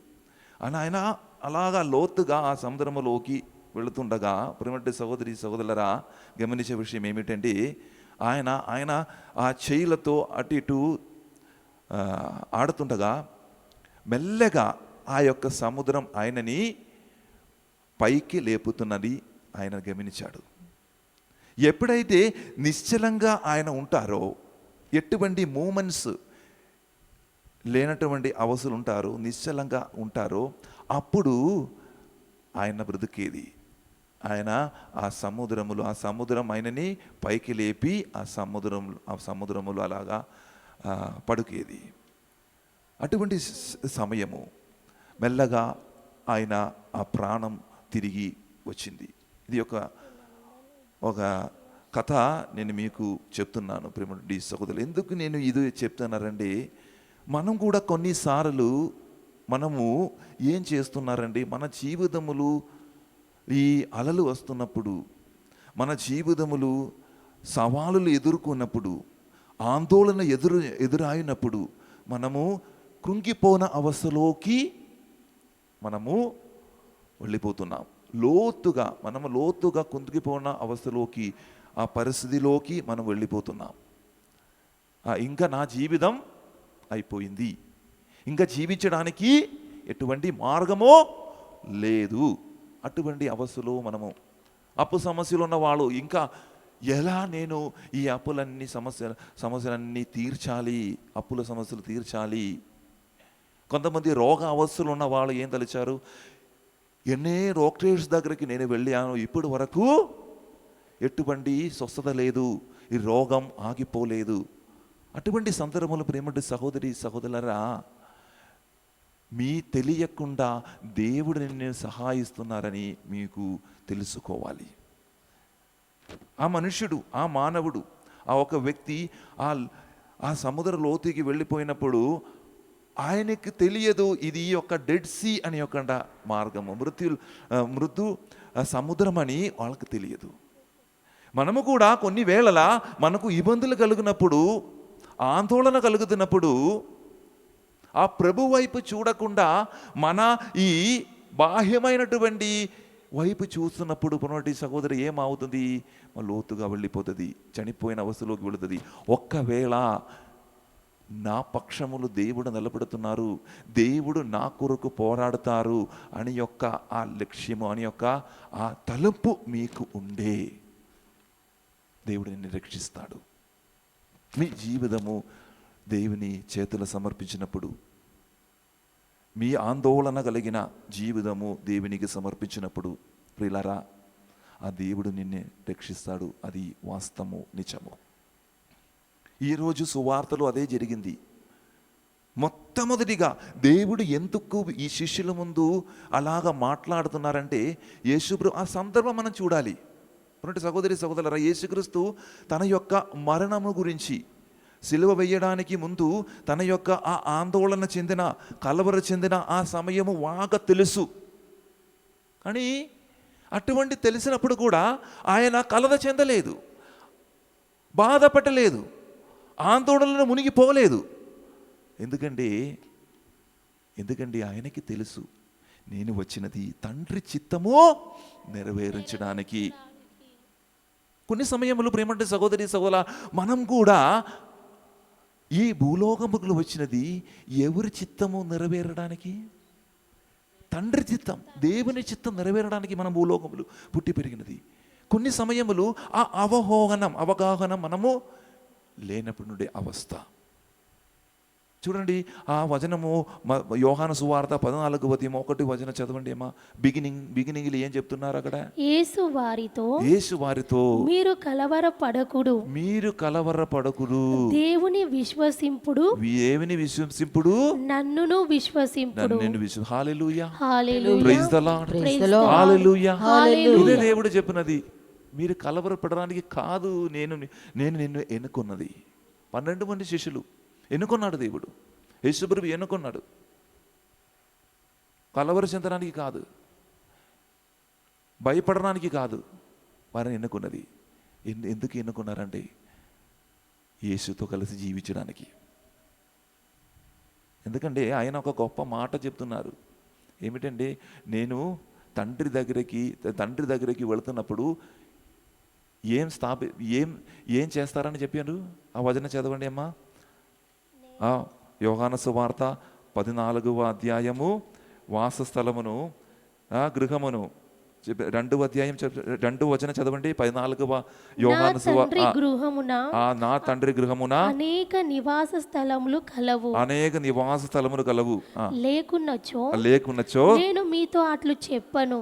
అని ఆయన అలాగా లోతుగా ఆ సముద్రంలోకి వెళుతుండగా ప్రియమైన సహోదరి సహోదరులారా, గమనించే విషయం ఏమిటంటే ఆయన ఆ చేయిలతో అటు ఇటు ఆడుతుండగా మెల్లగా ఆ యొక్క సముద్రం ఆయనని పైకి లేపుతున్నది ఆయన గమనించాడు. ఎప్పుడైతే నిశ్చలంగా ఆయన ఉంటారో, ఎటువంటి మూమెంట్స్ లేనటువంటి అవసరం ఉంటారో, నిశ్చలంగా ఉంటారో, అప్పుడు ఆయన బ్రతికేది. ఆయన ఆ సముద్రం ఆయనని పైకి లేపి ఆ సముద్రములు అలాగా పడుకేది. అటువంటి సమయము మెల్లగా ఆయన ఆ ప్రాణం తిరిగి వచ్చింది. ఇది ఒక కథ నేను మీకు చెప్తున్నాను ప్రేమటి సహోదరులు. ఎందుకు నేను ఇది చెప్తున్నారండి, మనం కూడా కొన్నిసార్లు మనము ఏం చేస్తున్నారండి, మన జీవితములు ఈ అలలు వస్తున్నప్పుడు, మన జీవితములు సవాలులు ఎదుర్కొన్నప్పుడు, ఆందోళన ఎదురైనప్పుడు మనము కృంగిపోన అవస్థలోకి మనము వెళ్ళిపోతున్నాం. మనము లోతుగా కుంగిపోయిన అవస్థలోకి, ఆ పరిస్థితిలోకి మనం వెళ్ళిపోతున్నాం. ఇంకా నా జీవితం అయిపోయింది, ఇంకా జీవించడానికి ఎటువంటి మార్గమో లేదు, అటువంటి అవస్థలో మనము. అప్పు సమస్యలు ఉన్న వాళ్ళు ఇంకా ఎలా నేను ఈ సమస్యలన్నీ తీర్చాలి, అప్పుల సమస్యలు తీర్చాలి. కొంతమంది రోగ అవస్థలు ఉన్న వాళ్ళు ఏం తలిచారు, ఎన్నే డాక్టర్స్ దగ్గరికి నేను వెళ్ళాను, ఇప్పటి వరకు ఎటువంటి స్వస్థత లేదు, ఈ రోగం ఆగిపోలేదు. అటువంటి సందర్భంలో ప్రేమటి సహోదరి సహోదరులారా, మీ తెలియకుండా దేవుడు నిన్ను సహాయిస్తున్నారని మీకు తెలుసుకోవాలి. ఆ మనుష్యుడు, ఆ మానవుడు, ఆ ఒక వ్యక్తి ఆ సముద్ర లోతుకి వెళ్ళిపోయినప్పుడు ఆయనకి తెలియదు ఇది ఒక డెడ్ సీ అని ఒక మార్గము, మృదు సముద్రం అని వాళ్ళకి తెలియదు. మనము కూడా కొన్ని వేళల మనకు ఇబ్బందులు కలిగినప్పుడు, ఆందోళన కలుగుతున్నప్పుడు ఆ ప్రభు వైపు చూడకుండా మన ఈ బాహ్యమైనటువంటి వైపు చూస్తున్నప్పుడు పునటి సహోదరి ఏమవుతుంది, లోతుగా వెళ్ళిపోతుంది, చనిపోయిన అవస్థలోకి వెళుతుంది. ఒక్కవేళ నా పక్షములు దేవుడు నిలబెడుతున్నారు, దేవుడు నా కొరకు పోరాడుతారు అని యొక్క ఆ లక్ష్యము, అని యొక్క ఆ తలుపు మీకు ఉండే, దేవుడు నిన్ను రక్షిస్తాడు. మీ జీవితము దేవుని చేతులు సమర్పించినప్పుడు, మీ ఆందోళన కలిగిన జీవితము దేవునికి సమర్పించినప్పుడు ప్రియులారా, ఆ దేవుడు నిన్ను రక్షిస్తాడు. అది వాస్తవము, నిజము. ఈరోజు సువార్తలో అదే జరిగింది. మొట్టమొదటిగా దేవుడు ఎందుకు ఈ శిష్యుల ముందు అలాగా మాట్లాడుతున్నారంటే, యేసుప్రభు ఆ సందర్భం మనం చూడాలి. సహోదరి సహోదరులారా, యేసుక్రీస్తు తన యొక్క మరణము గురించి, సిలువ వేయడానికి ముందు తన యొక్క ఆ ఆందోళన చెందిన, కలవర చెందిన ఆ సమయము బాగా తెలుసు. కానీ అటువంటి తెలిసినప్పుడు కూడా ఆయన కలత చెందలేదు, బాధపడలేదు, ఆందోళనలో మునిగిపోలేదు. ఎందుకంటే ఆయనకి తెలుసు, నేను వచ్చినది తండ్రి చిత్తము నెరవేర్చడానికి. కొన్ని సమయంలో ప్రేమంటే సహోదరి సహోదర, మనం కూడా ఈ భూలోకముకు వచ్చినది ఎవరి చిత్తము నెరవేరడానికి? తండ్రి చిత్తం, దేవుని చిత్తం నెరవేరడానికి మనం భూలోకములు పుట్టి పెరిగినది. కొన్ని సమయములు ఆ అవగాహన మనము లేనప్పుడు నుండే అవస్థ. చూడండి ఆ వచనము యోహాను సువార్త 14:1 చదవండి అమ్మా. బిగినింగ్ ఏం చెప్తున్నారు అక్కడ? యేసు వారితో
మీరు కలవరపడకుడు, దేవుని విశ్వసింపుడు, నన్నును విశ్వసింపుడు.
హల్లెలూయా,
హల్లెలూయా,
ప్రైజ్ ది లార్డ్, హల్లెలూయా. ఇదే దేవుడు చెప్పినది, మీరు కలవరపడడానికి కాదు నేను నిన్ను ఎన్నుకున్నది. 12 మంది శిష్యులు ఎన్నుకున్నాడు దేవుడు, యేసుప్రభు ఎన్నుకున్నాడు. కలవర చెందడానికి కాదు, భయపడడానికి కాదు, వారిని ఎన్నుకున్నది. ఎందుకు ఎన్నుకున్నారంటే యేసుతో కలిసి జీవించడానికి. ఎందుకంటే ఆయన ఒక గొప్ప మాట చెప్తున్నారు. ఏమిటంటే, నేను తండ్రి దగ్గరికి వెళుతున్నప్పుడు ఏం చేస్తారని చెప్పారు? ఆ వచనం చదవండి అమ్మా. యోహాను సువార్త 14వ అధ్యాయము వాసస్థలమును గృహమును 2వ అధ్యాయం 2వ వచనం చదవండి. 14వ యోహాను సువార్త, నా తండ్రి గృహమున
అనేక నివాస స్థలములు కలవు, లేకున్నచో నేను మీతో అట్లు చెప్పను.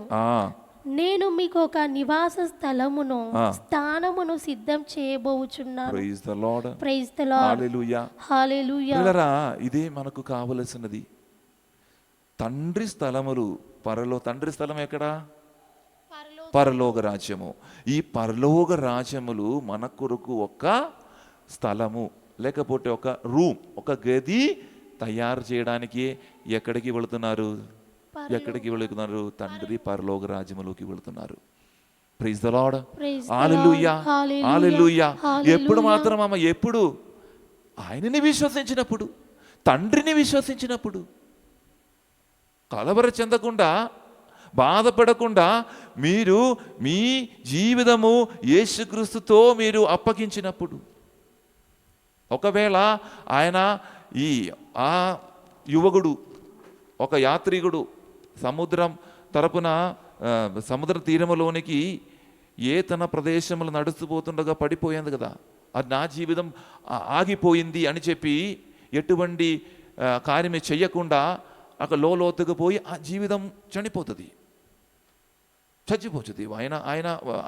నేను మీకు ఒక నివాస స్థలమును, స్థానమును సిద్ధం చేయబోచున్నాను.
Praise the lord,
praise the lord,
hallelujah,
hallelujah.
ఇదే మనకు కావలసినది. తండ్రి స్థలములు తండ్రి స్థలం ఎక్కడ? పరలోక రాజ్యము. ఈ పరలోక రాజ్యములు మన కొరకు ఒక స్థలము, లేకపోతే ఒక రూమ్, ఒక గది తయారు చేయడానికి ఎక్కడికి వెళుతున్నారు? ఎక్కడికి వెళుతున్నారు? తండ్రి పరలోక రాజ్యములోకి వెళుతున్నారు. Praise the lord. Hallelujah, hallelujah. ఎప్పుడు మాత్రం అమ్మ? ఎప్పుడు ఆయనని విశ్వసించినప్పుడు, తండ్రిని విశ్వసించినప్పుడు, కలవర చెందకుండా, బాధపడకుండా మీరు మీ జీవితము యేసుక్రీస్తుతో మీరు అప్పగించినప్పుడు. ఒకవేళ ఆయన ఆ యువకుడు, ఒక యాత్రికుడు సముద్రం తరపున సముద్ర తీరములోనికి తన ప్రదేశంలో నడుస్తుపోతుండగా పడిపోయింది కదా, అది నా జీవితం ఆగిపోయింది అని చెప్పి ఎటువంటి కార్యమే చెయ్యకుండా అక్కడ లోతుకు పోయి ఆ జీవితం చనిపోతుంది, చచ్చిపోతుంది,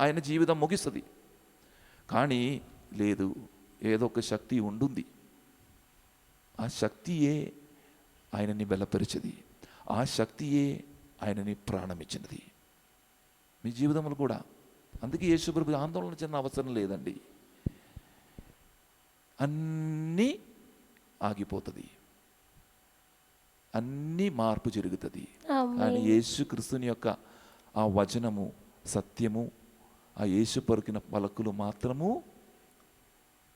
ఆయన జీవితం ముగిస్తుంది. కానీ లేదు, ఏదో ఒక శక్తి ఉంటుంది. ఆ శక్తియే ఆయనని బలపరిచింది, ఆ శక్తియే ఆయనని ప్రాణమిచ్చినది. మీ జీవితంలో కూడా అందుకే యేసుప్రభు ఆందోళన చెందిన అవసరం లేదండి. అన్నీ ఆగిపోతుంది, అన్నీ మార్పు జరుగుతుంది. కానీ యేసుక్రీస్తుని యొక్క ఆ వచనము, సత్యము, ఆ యేసు పలికిన పలుకులు మాత్రము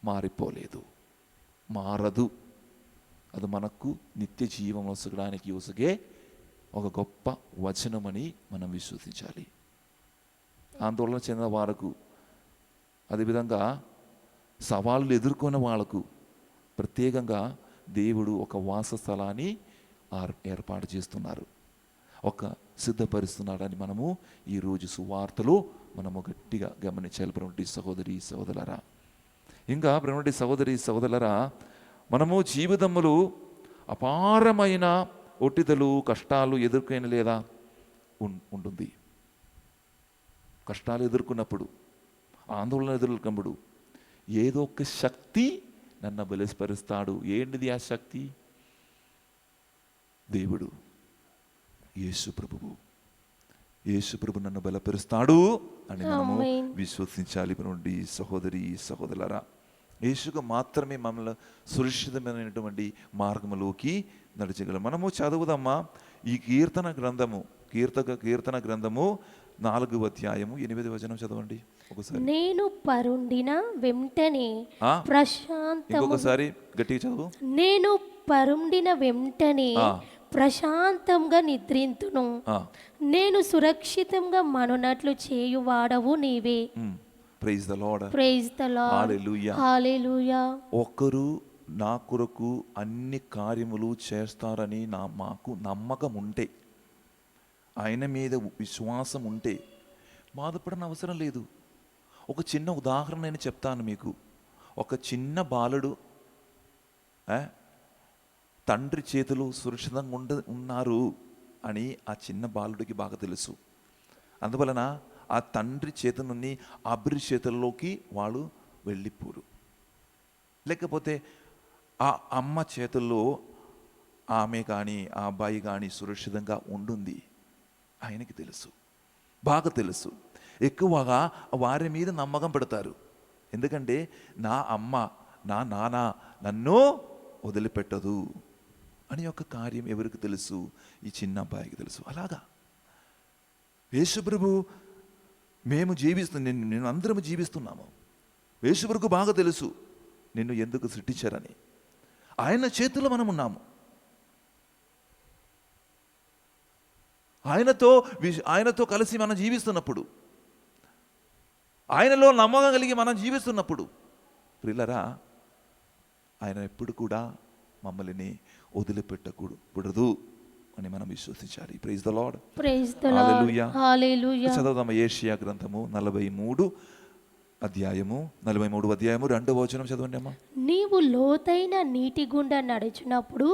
మారిపోలేదు, మారదు. అది మనకు నిత్య జీవం వసగడానికి ఉసగే ఒక గొప్ప వచనమని మనం విశ్వసించాలి. ఆందోళన చెందిన వారికి, అదేవిధంగా సవాళ్ళు ఎదుర్కొన్న వాళ్ళకు ప్రత్యేకంగా దేవుడు ఒక వాస స్థలాన్ని ఏర్పాటు చేస్తున్నారు, ఒక సిద్ధపరుస్తున్నాడని మనము ఈరోజు సువార్తలో మనము గట్టిగా గమనించాలి. బ్రహ్మటి సహోదరి సహోదరులారా, ఇంకా బ్రహ్మటి సహోదరి సహోదరులారా, మనము జీవితములు అపారమైన ఒట్టిదలు, కష్టాలు ఎదుర్కొని లేదా ఉంటుంది. కష్టాలు ఎదుర్కొన్నప్పుడు, ఆందోళన ఎదుర్కొన్నప్పుడు ఏదో ఒక శక్తి నన్ను బలపరుస్తాడు. ఏంటిది ఆ శక్తి? దేవుడు, యేసు ప్రభువు. యేసు ప్రభు నన్ను బలపరుస్తాడు అని మనము విశ్వసించాలి. బ్రహ్మటి సహోదరి సహోదరులారా, యేసుకు మాత్రమే మమ్మల్ని సురక్షితమైనటువంటి మార్గంలోకి నడిచగలం. మనము చదువుదమ్మా ఈ కీర్తన గ్రంథము 4వ అధ్యాయము 8వ వచనం చదవండి ఒకసారి.
నేను పరుండిన వెంటనే
ఇంకొకసారి గట్టిగా చదువు.
నేను పరుండిన వెంటనే ప్రశాంతంగా నిద్రింతును, నేను సురక్షితంగా మనునట్లు చేయువాడవు నీవే.
Praise the lord.
Praise the lord.
Hallelujah.
Hallelujah.
ఒకరు నా కొరకు అన్ని కార్యములు చేస్తారని మాకు నమ్మకం ఉంటే, ఆయన మీద విశ్వాసం ఉంటే బాధపడని అవసరం లేదు. ఒక చిన్న ఉదాహరణ నేను చెప్తాను మీకు. ఒక చిన్న బాలుడు తండ్రి చేతులు సురక్షితంగా ఉన్నారు అని ఆ చిన్న బాలుడికి బాగా తెలుసు. అందువలన ఆ తండ్రి చేత నుండి అబ్రి చేతుల్లోకి వాళ్ళు వెళ్ళిపోరు. లేకపోతే ఆ అమ్మ చేతుల్లో ఆమె కానీ ఆ అబ్బాయి కానీ సురక్షితంగా ఉంటుంది. ఆయనకి తెలుసు, బాగా తెలుసు. ఎక్కువగా వారి మీద నమ్మకం పెడతారు. ఎందుకంటే నా అమ్మ, నా నాన్న నన్ను వదిలిపెట్టదు అని ఒక కార్యం ఎవరికి తెలుసు? ఈ చిన్న అబ్బాయికి తెలుసు. అలాగా యేసుప్రభు మేము నేను అందరము జీవిస్తున్నాము. యేసుప్రభుకు బాగా తెలుసు నిన్ను ఎందుకు సృష్టించారని. ఆయన చేతిలో మనం ఉన్నాము. ఆయనతో కలిసి మనం జీవిస్తున్నప్పుడు, ఆయనలో నమ్మకం కలిగి మనం జీవిస్తున్నప్పుడు ప్రియులారా, ఆయన ఎప్పుడు కూడా మమ్మల్ని వదిలిపెట్టకూడదు అని మనం విశ్వసించాలి. Praise the lord.
Praise the lord.
Hallelujah.
Hallelujah.
చదువుదాం యెషయా గ్రంథము 43వ అధ్యాయము 2వ వచనం చదవండి అమ్మా.
నీవు లోతైన నీటి గుండా నడిచినప్పుడు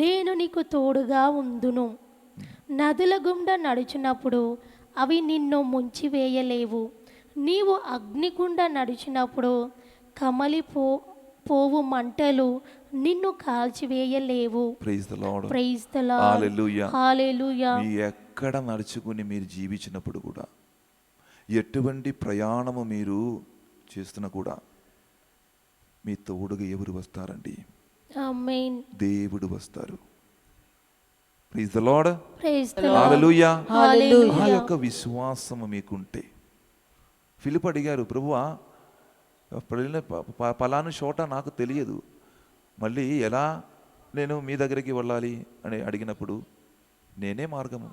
నేను నీకు తోడుగా ఉందును, నదుల గుండా నడిచినప్పుడు అవి నిన్ను ముంచివేయలేవు, నీవు అగ్ని గుండా నడిచినప్పుడు పోవు మంటలు నిన్ను కాల్చివేయలేవు.
Praise the lord.
Praise the lord.
Hallelujah.
Hallelujah.
మీరు ఎక్కడ నడుచుకుని మీరు జీవించినప్పుడు కూడా ఎటువంటి ప్రయాణము మీరు చేస్తున్నా కూడా మీ తోడుగా ఎవరు వస్తారండి?
ఆమేన్.
దేవుడు వస్తారు. Praise the lord.
Praise the lord.
Hallelujah.
Hallelujah.
ఆ యొక్క విశ్వాసము మీకుంటే, ఫిలిప్ అడిగారు, ప్రభువా పలాను చోట నాకు తెలియదు, మళ్ళీ ఎలా నేను మీ దగ్గరికి వెళ్ళాలి అని అడిగినప్పుడు, నేనే మార్గము,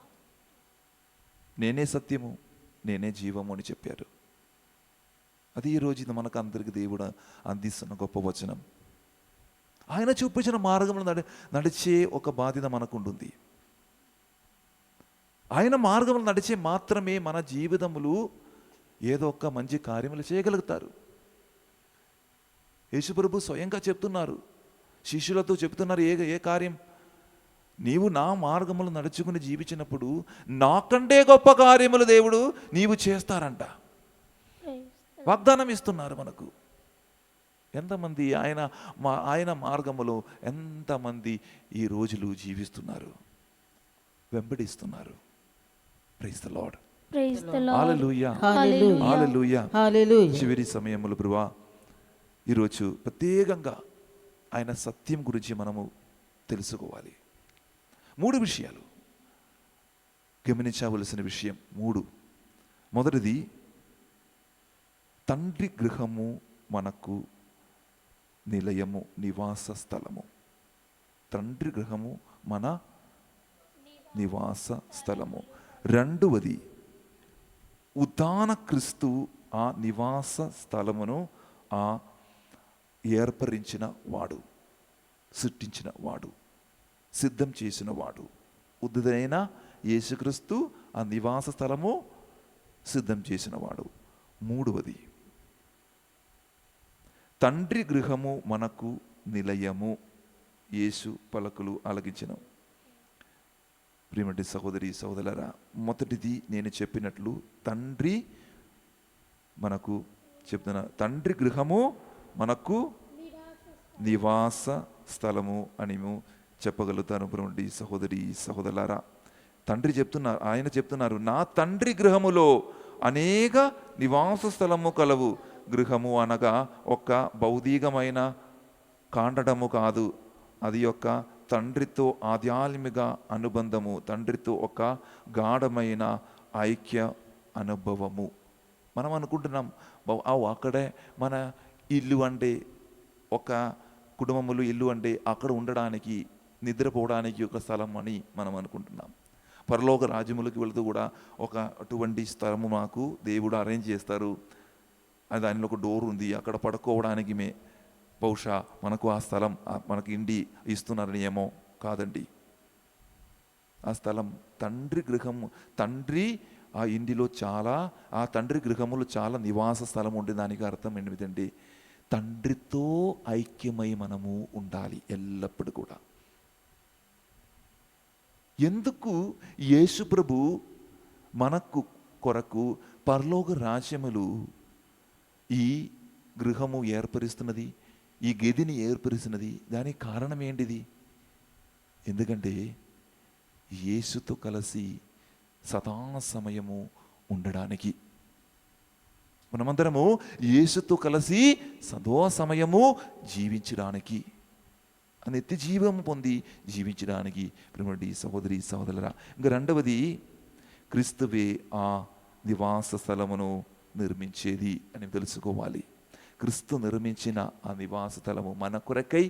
నేనే సత్యము, నేనే జీవము అని చెప్పారు. అది ఈరోజు మనకు అందరికి దేవుడు అందిస్తున్న గొప్ప వచనం. ఆయన చూపించిన మార్గంలో నడిచే ఒక బాధ్యత మనకు ఉంటుంది. ఆయన మార్గంలో నడిచే మాత్రమే మన జీవితములు ఏదో ఒక మంచి కార్యములు చేయగలుగుతారు. యేసుప్రభు స్వయంగా చెప్తున్నారు, శిష్యులతో చెప్తున్నారు, ఏ కార్యం నీవు నా మార్గములు నడుచుకుని జీవించినప్పుడు నాకంటే గొప్ప కార్యములు దేవుడు నీవు చేస్తారంట. వాగ్దానం ఇస్తున్నారు మనకు. ఎంతమంది ఆయన మార్గములో ఎంతమంది ఈ రోజులు జీవిస్తున్నారు, వెంబడిస్తున్నారు. Praise the lord.
Praise the lord.
Hallelujah.
Hallelujah.
Hallelujah.
Hallelujah.
చివరి సమయములు ప్రభువా ఈరోజు ప్రత్యేకంగా ఆయన సత్యం గురించి మనము తెలుసుకోవాలి. 3 విషయాలు గమనించవలసిన విషయం 3. మొదటిది, తండ్రి గృహము మనకు నిలయము, నివాస స్థలము. తండ్రి గృహము మన నివాస స్థలము. రెండవది, ఉద్దాన క్రీస్తు ఆ నివాస స్థలమును ఏర్పరించిన వాడు, సృష్టించిన వాడు, సిద్ధం చేసిన వాడు. ఉద్దుదైన యేసుక్రీస్తు ఆ నివాస స్థలము సిద్ధం చేసిన వాడు. మూడవది, తండ్రి గృహము మనకు నిలయము. యేసు పలకులు ఆలకించిన ప్రియమైన సహోదరి సహోదరులారా, మొదటిది నేను చెప్పినట్లు తండ్రి మనకు చెప్తున్నా, తండ్రి గృహము మనకు నివాస స్థలము అని చెప్పగలుగుతాను. ప్రియమైన సహోదరి సహోదరులారా, తండ్రి చెప్తున్నారు, ఆయన చెప్తున్నారు, నా తండ్రి గృహములో అనేక నివాస స్థలము కలవు. గృహము అనగా ఒక భౌతికమైన కాండడము కాదు, అది ఒక తండ్రితో ఆధ్యాత్మిక అనుబంధము, తండ్రితో ఒక గాఢమైన ఐక్య అనుభవము. మనం అనుకుంటున్నాం అక్కడే మన ఇల్లు అంటే, ఒక కుటుంబములు ఇల్లు అంటే అక్కడ ఉండడానికి, నిద్రపోవడానికి ఒక స్థలం అని మనం అనుకుంటున్నాం. పరలోక రాజ్యములకు వెళుతూ కూడా అటువంటి స్థలము మాకు దేవుడు అరేంజ్ చేస్తారు, అది దానిలో ఒక డోర్ ఉంది, అక్కడ పడుకోవడానికి బహుశా మనకు ఆ స్థలం మనకి ఇండి ఇస్తున్నారని ఏమో కాదండి. ఆ స్థలం తండ్రి గృహము. తండ్రి ఆ ఇంటిలో ఆ తండ్రి గృహములో చాలా నివాస స్థలం ఉండే. దానికి అర్థం ఏంటంటే తండ్రితో ఐక్యమై మనము ఉండాలి ఎల్లప్పుడూ కూడా. ఎందుకు యేసు ప్రభు మనకు కొరకు పరలోక రాజ్యములు ఈ గృహము ఏర్పరుస్తున్నది, ఈ గదిని ఏర్పరుస్తున్నది? దానికి కారణం ఏంటిది? ఎందుకంటే యేసుతో కలిసి సదా సమయము ఉండడానికి. మనమందరము యేసుతో కలిసి సదా సమయము జీవించడానికి, నిత్య జీవము పొంది జీవించడానికి. ప్రియమైన సహోదరి సహోదరులారా, ఇంకా రెండవది, క్రీస్తువే ఆ నివాస స్థలమును నిర్మించేది అని తెలుసుకోవాలి. క్రీస్తు నిర్మించిన ఆ నివాస స్థలము మన కొరకై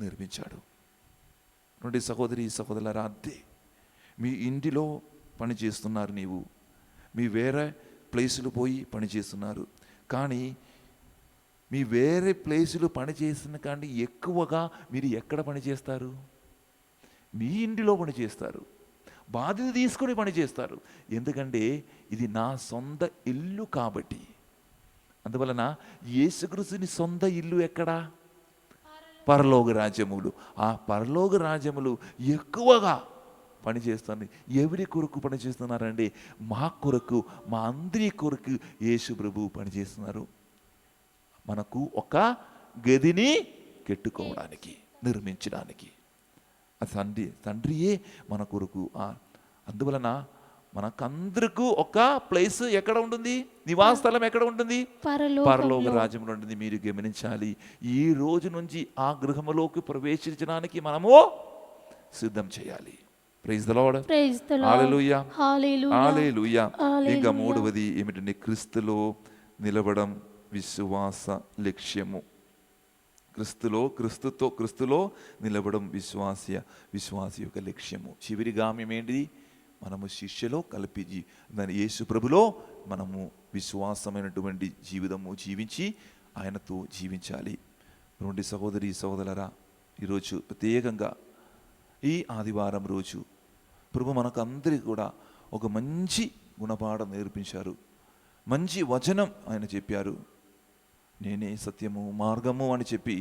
నిర్మించాడు. నుండి సహోదరి సహోదరులారా, అదే మీ ఇంటిలో పని చేస్తున్నారు, నీవు మీ వేరే ప్లేసులు పోయి పని చేస్తున్నారు, కానీ మీ వేరే ప్లేసులు పని చేస్తున్న కానీ ఎక్కువగా మీరు ఎక్కడ పని చేస్తారు? మీ ఇంటిలో పని చేస్తారు, బాధ్యత తీసుకొని పని చేస్తారు. ఎందుకంటే ఇది నా సొంత ఇల్లు కాబట్టి. అందువలన యేసుక్రీస్తుని సొంత ఇల్లు ఎక్కడా? పరలోక రాజ్యములు. ఆ పరలోక రాజ్యములు ఎక్కువగా పనిచేస్తుంది. ఎవరి కొరకు పనిచేస్తున్నారండి? మా కొరకు, మా అందరి కొరకు యేసు ప్రభు పనిచేస్తున్నారు. మనకు ఒక గదిని కట్టుకోవడానికి, నిర్మించడానికి. తండ్రియే మన కొరకు. అందువలన మనకందరికీ ఒక ప్లేస్ ఎక్కడ ఉంటుంది, నివాస స్థలం ఎక్కడ ఉంటుంది, పరలోక రాజ్యంలో ఉంటుంది. మీరు గమనించాలి, ఈ రోజు నుంచి ఆ గృహములోకి ప్రవేశించడానికి మనము సిద్ధం చేయాలి. ప్రైజ్ ది లార్డ్, హల్లెలూయా, హల్లెలూయా. ఇంకా మూడవది ఏమిటంటే క్రీస్తులో నిలబడం విశ్వాస లక్ష్యము. క్రీస్తులో నిలబడం విశ్వాసి యొక్క లక్ష్యము. చివరి గామ్యం ఏంటిది? మనము శిష్యలో కలిపి దాని యేసు ప్రభులో మనము విశ్వాసమైనటువంటి జీవితము జీవించి ఆయనతో జీవించాలి. రెండు సహోదరి సహోదరులారా, ఈరోజు ప్రత్యేకంగా ఈ ఆదివారం రోజు ప్రభు మనకు అందరికీ కూడా ఒక మంచి గుణపాఠం నేర్పించారు. మంచి వచనం ఆయన చెప్పారు. నేనే సత్యము మార్గము అని చెప్పి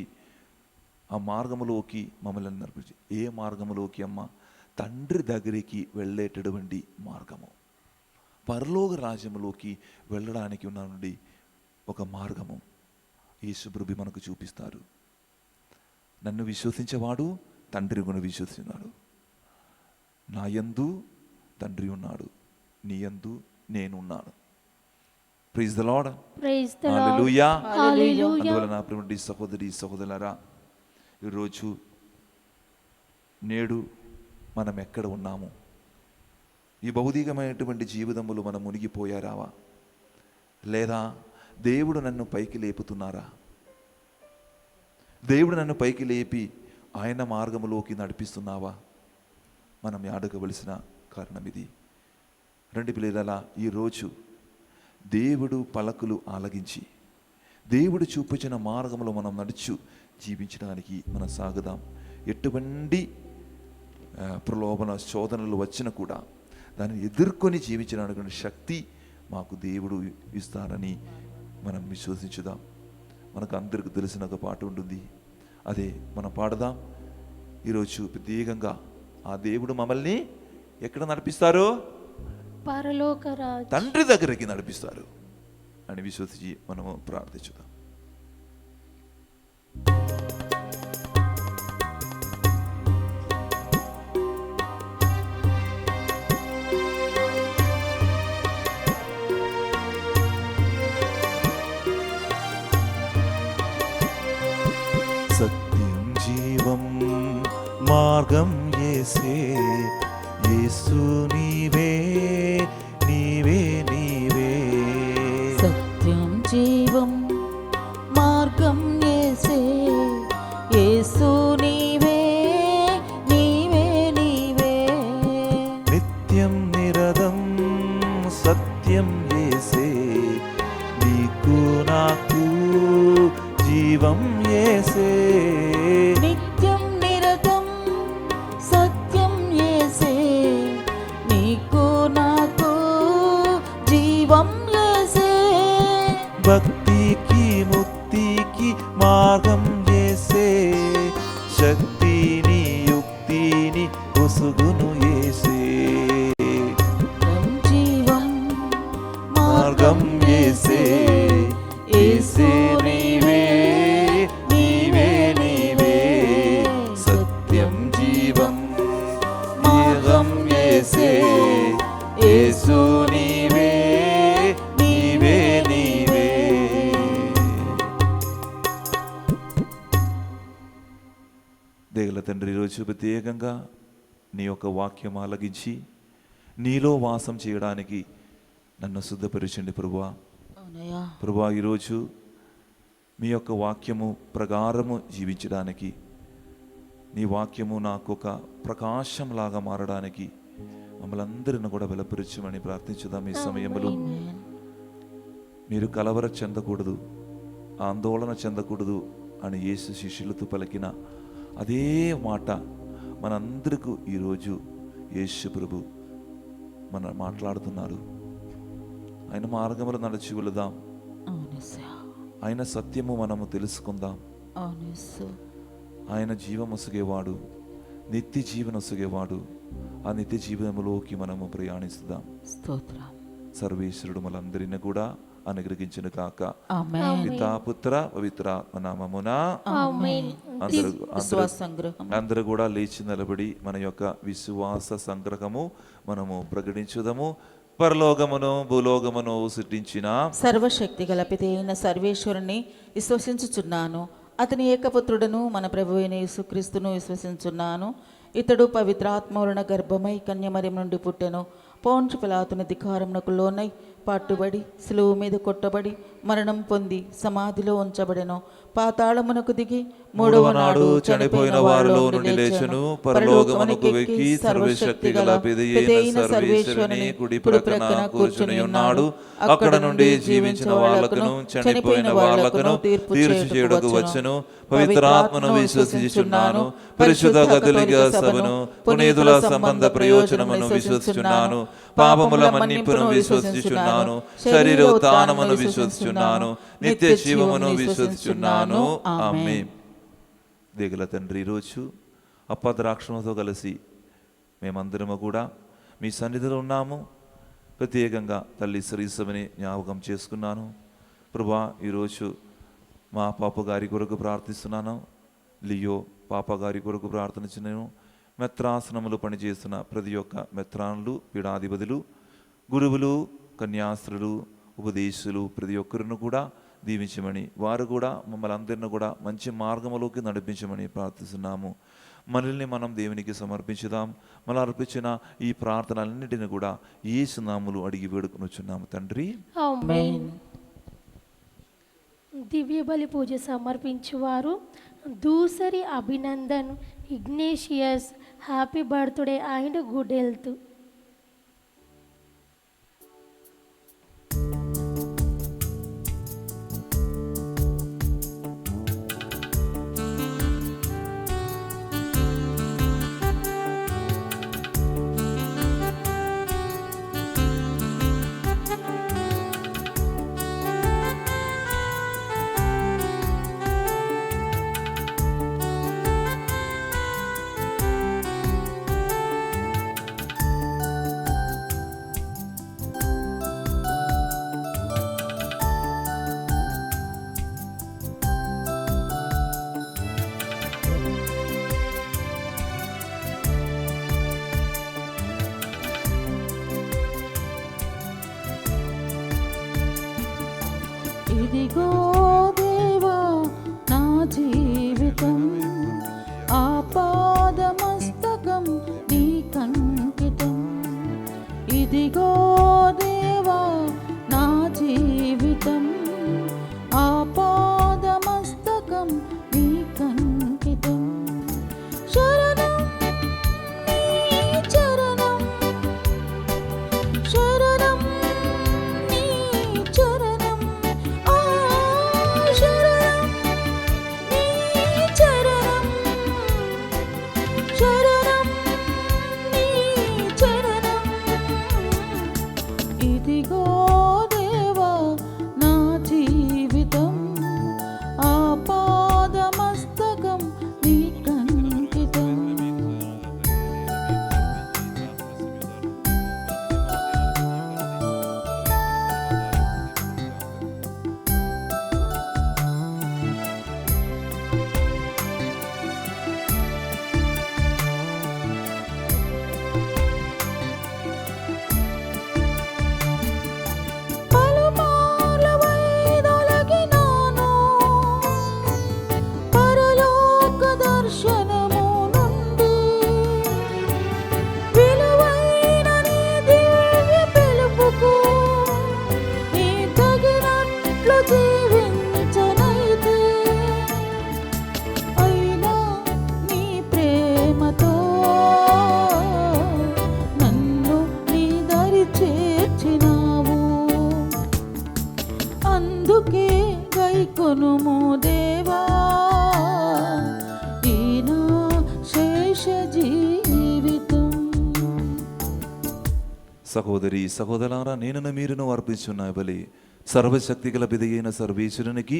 ఆ మార్గములోకి మమ్మల్ని నడిపించి, ఏ మార్గములోకి అమ్మ? తండ్రి దగ్గరికి వెళ్ళేటటువంటి మార్గము, పరలోక రాజ్యములోకి వెళ్ళడానికి ఉన్నటువంటి ఒక మార్గము యేసు ప్రభు మనకు చూపిస్తారు. నన్ను విశ్వసించేవాడు తండ్రి కూడా విశ్వసిస్తున్నాడు. నా యందు తండ్రి ఉన్నాడు, నీ యందు నేనున్నాను. ప్రైజ్ ది లార్డ్, హల్లెలూయా. అందువలన నా ప్రియమైన సహోదరి సహోదరులారా, ఈరోజు నేడు మనం ఎక్కడ ఉన్నాము? ఈ భౌతికమైనటువంటి జీవితములు మనం మునిగిపోయారావా? లేదా దేవుడు నన్ను పైకి లేపుతున్నారా? దేవుడు నన్ను పైకి లేపి ఆయన మార్గములోకి నడిపిస్తున్నావా? మనం అడగవలసిన కారణం ఇది. రెండు పిల్లల, ఈరోజు దేవుడు పలకలు ఆలగించి దేవుడు చూపించిన మార్గంలో మనం నడుచు జీవించడానికి మనం సాగుదాం. ఎటువంటి ప్రలోభన శోధనలు వచ్చినా కూడా దాన్ని ఎదుర్కొని జీవించడానికి శక్తి మాకు దేవుడు ఇస్తారని మనం విశ్వసించుదాం. మనకు అందరికి తెలిసిన ఒక పాట ఉంటుంది, అదే మనం పాడదాం. ఈరోజు ప్రత్యేకంగా ఆ దేవుడు మమ్మల్ని ఎక్కడ నడిపిస్తారు?
పరలోక రాజ్యం,
తండ్రి దగ్గరికి నడిపిస్తారు అని విశ్వసించి మనము ప్రార్థించుదాం. సత్యం జీవం మార్గం యేసే, యేసు నీవే నీవే నీవే.
సత్యం జీవం మార్గం యేసే, యేసు నీవే నీవే నీవే.
నిత్యం నిరదం సత్యం యేసే, నీకు నాకు జీవం యేసే.
నిత్యం నిరతం సత్యం యేసే, నీకు నాకు జీవం యేసే.
భక్తికి ముక్తికి మార్గం యేసే, శక్తిని యుక్తిని ఒసుగును యేసే.
జీవం
మార్గం యేసే, యేసే నీవే నీవే నీవే. సత్యం జీవం మార్గం యేసే, యేసు నీవే నీవే నీవే. దేగల తండ్రి, ఈరోజు ప్రత్యేకంగా నీ యొక్క వాక్యం ఆలగించి నీలో వాసం చేయడానికి నన్ను శుద్ధపరచండి ప్రభువా.
అవునయ్యా.
ప్రభువా, ఈరోజు మీ యొక్క వాక్యము ప్రకారము జీవించడానికి, నీ వాక్యము నాకు ఒక ప్రకాశంలాగా మారడానికి మమ్మల్ని అందరిని కూడా బలపరచమని ప్రార్థించుదాం. ఈ సమయంలో
ఆమేన్.
మీరు కలవర చెందకూడదు, ఆందోళన చెందకూడదు అని యేసు శిష్యులతో పలికిన అదే మాట మనందరికీ ఈరోజు యేసు ప్రభు మాట్లాడుతున్నారు. ఆయన మార్గములు నడిచి వెళదాం. ఆయన సత్యము మనము తెలుసుకుందాం. ఆయన జీవమొసగేవాడు, నిత్య జీవనొసగేవాడు. ఆ నిత్య జీవనములోకి మనము ప్రయాణిస్తాం.
స్తోత్రం.
సర్వేశ్వరుడు మనందరిని కూడా అనుగ్రహించును కాక.
ఆమేన్.
పితా పుత్ర పవిత్రాత్మ నామమున
ఆమేన్.
విశ్వాస సంగ్రహం.
అందరూ కూడా లేచి నిలబడి మన యొక్క విశ్వాస సంగ్రహము మనము ప్రకటించుదము. పరలోకమును భూలోకమును సృష్టించిన
సర్వశక్తి గల పిత అయిన సర్వేశ్వరుని విశ్వసించుచున్నాను. అతని ఏకపుత్రుడను మన ప్రభు అయిన యేసుక్రీస్తును విశ్వసించున్నాను. ఇతడు పవిత్రాత్మవలన గర్భమై కన్యమరియం నుండి పుట్టెను. పోంచు పిలాతుని ధిక్కారమునకు లోనై పట్టుబడి సిలువ మీద కొట్టబడి మరణం పొంది సమాధిలో ఉంచబడెను. పాతాళమునకు దిగి మూడవ నాడు చనిపోయిన వారిలో నుండి లేచెను. పరలోకమునకు ఎక్కి సర్వశక్తి గల పితైన సర్వేశ్వరుని కుడి ప్రక్కన కూర్చుని ఉన్నాడు. అక్కడ నుండి జీవించిన వాళ్ళకును చనిపోయిన వాళ్ళకును తీర్పు చేయుటకు వచ్చెను.
పవిత్రాత్మను విశ్వసించుచున్నాను. పరిశుద్ధ కథలిక సభను పునీతుల సంబంధ ప్రయోజనమును విశ్వసించున్నాను. పాపముల మన్నింపును విశ్వసించుచున్నాను. శరీర ఉత్థానమును విశ్వసించున్నాను. నిత్య జీవమును విశ్వసించున్నాను. ఆమేన్. దేగుల తండ్రి, ఈరోజు అప్పద్రాక్షణతో కలిసి మేమందరము కూడా మీ సన్నిధిలో ఉన్నాము. ప్రత్యేకంగా తల్లి శ్రీసభని జ్ఞాపకం చేసుకున్నాను. ప్రభా, ఈరోజు మా పాప గారి కొరకు ప్రార్థిస్తున్నాను. లియో పాప గారి కొరకు ప్రార్థించినాను. మెత్రాసనములు పనిచేస్తున్న ప్రతి ఒక్క మెత్రానులు, పీఠాధిపతులు, గురువులు, కన్యాస్త్రులు, ఉపదేశులు ప్రతి ఒక్కరిని కూడా దీవించమని, వారు కూడా మమ్మల్ని అందరిని కూడా మంచి మార్గంలోకి నడిపించమని ప్రార్థిస్తున్నాము. మనల్ని మనం దేవునికి సమర్పించుదాం. మనం అర్పించిన ఈ ప్రార్థనలన్నింటినీ కూడా యేసు నామములో అడిగి వేడుకొనుచున్నాము తండ్రి.
ఆమేన్. దివ్య బలి పూజ సమర్పించువారు దూసరి Abhinandan Ignatius. Happy birthday and good health.
ఇదిగో దేవా నా జీవితం, ఆపాదమస్తకం నీ కంకితం. ఇదిగో దేవా నా జీవితం, ఆపాదమస్తకం నీ కంకితం. శరణం నీ చరణం, శరణం నీ చరణం, ఆ శరణం నీ చరణం, శరణం నీ చరణం. ఇదిగో దేవా నా జీవితం, ఆపాదమస్తకం నీ కంకితం. పలుమార్లు వైదొలగినాను పరలోక దర్శనము నుండి, విలువైన నీ దివ్య పిలుపుకు నీ తగినట్లు జీవించనైతే. అయినా నీ ప్రేమతో నన్ను నీ దరి చేర్చినావు. అందుకే గైకొనుము దేవా ఈ నా శేష జీవితం.
సహోదరి సహోదరులారా, నేనును మీరును అర్పించున్న బలి సర్వశక్తి గల పిదయైన సర్వేశ్వరునికి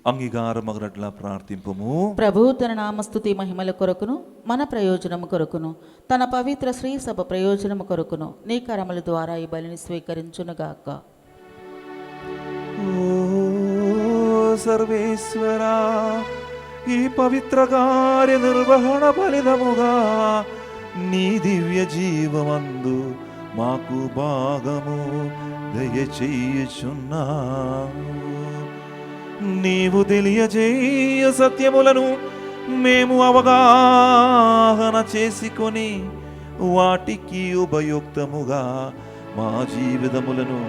అంగీకారమగనట్లా ప్రార్థింపము.
ప్రభు తన నామస్తుతి మహిమల కొరకును మన ప్రయోజనము కొరకును తన పవిత్ర శ్రీ సభ ప్రయోజనము కొరకును నీ కరముల ద్వారా ఈ బలిని స్వీకరించునుగాక.
ఓ సర్వేశ్వరా, ఈ పవిత్ర కార్య నిర్వహణ ఫలితముగా నీ దివ్య జీవమందు మాకు భాగము దయచేయుచున్నావు. నీవు తెలియజేయ సత్యములను మేము అవగాహన చేసుకొని వాటికి ఉపయుక్తముగా మా జీవితములను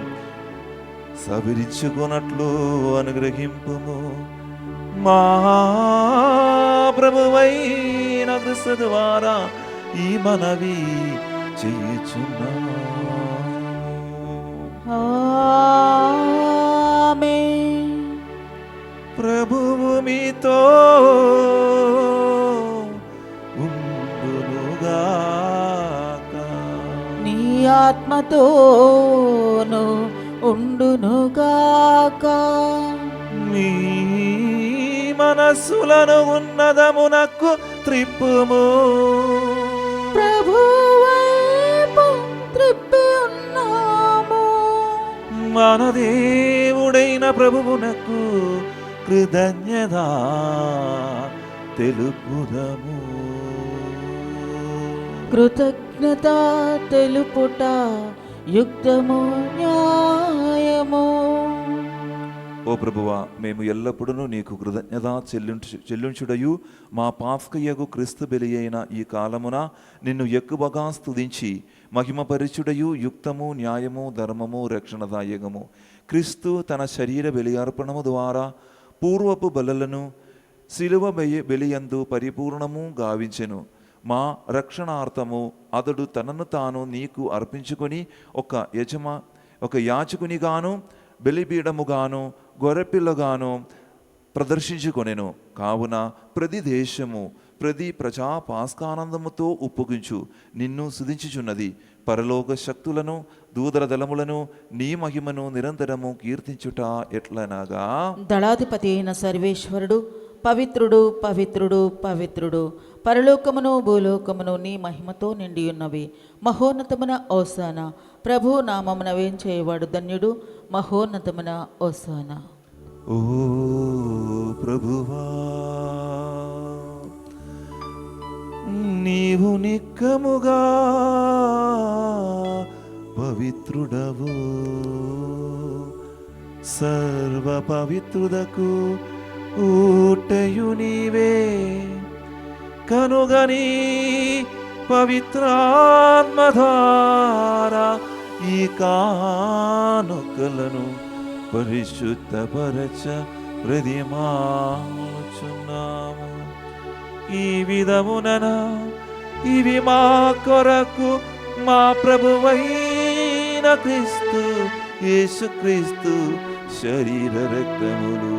సవరించుకున్నట్లు అనుగ్రహింపుము. మా ప్రభువైన క్రీస్తు ద్వారా ఈ మనవి చేయుచున్నాము.
ఆమేన్.
ప్రభువు మీతో ఉండునుగాక.
నీ ఆత్మతోను ఉండునుగాక.
మీ మనస్సులను ఉన్నదమునకు త్రిప్పుము.
ప్రభువైపు త్రిప్పి ఉన్నాము.
మన దేవుడైన ప్రభువునకు కృతజ్ఞత తెలుపుదము.
కృతజ్ఞత తెలుపుట యుక్తము, న్యాయము.
ఓ ప్రభువా, మేము ఎల్లప్పుడూ నీకు కృతజ్ఞత చెల్లించుడయు మా పాస్కయ్యగు క్రీస్తు బలి అయిన ఈ కాలమున నిన్ను ఎక్కువగా స్తుతించి మహిమపరిచుడయు యుక్తము, న్యాయము, ధర్మము, రక్షణదాయకము. క్రీస్తు తన శరీర బలి అర్పణము ద్వారా పూర్వపు బలులను శిలువ బలియందు పరిపూర్ణము గావించెను. మా రక్షణార్థము అతడు తనను తాను నీకు అర్పించుకొని ఒక యాచకునిగాను బలిపీఠముగాను గొర్రెపిల్లగాను ప్రదర్శించుకొనెను. కావున ప్రతి దేశము ప్రతి ప్రజా పాస్కానందముతో ఉప్పొంగించు నిన్ను స్తుతించుచున్నది. పరలోక శక్తులను దూతల దళములను నీ మహిమను నిరంతరము కీర్తించుట ఎట్లనగా,
దళాధిపతి అయిన సర్వేశ్వరుడు పవిత్రుడు, పవిత్రుడు, పవిత్రుడు, పరలోకమును భూలోకమును నీ మహిమతో నిండి ఉన్నవి. మహోన్నతమున ఓసానా. ప్రభు నామమున వేంచేయవాడు ధన్యుడు. మహోన్నతమున ఓసానా.
ఓ ప్రభువా, నీవు నిక్కముగా పవిత్రుడవు. సర్వ పవిత్రుదకు ఊటయు నీవే. కనుగని పవిత్రాత్మ ద్వారా ఈ కానుకలను పరిశుద్ధపరచ ప్రతిమాచున్నాము. ఈ విధమున ఇవి మా కొరకు మా ప్రభువైన క్రీస్తు యేసుక్రీస్తు శరీర రక్తములు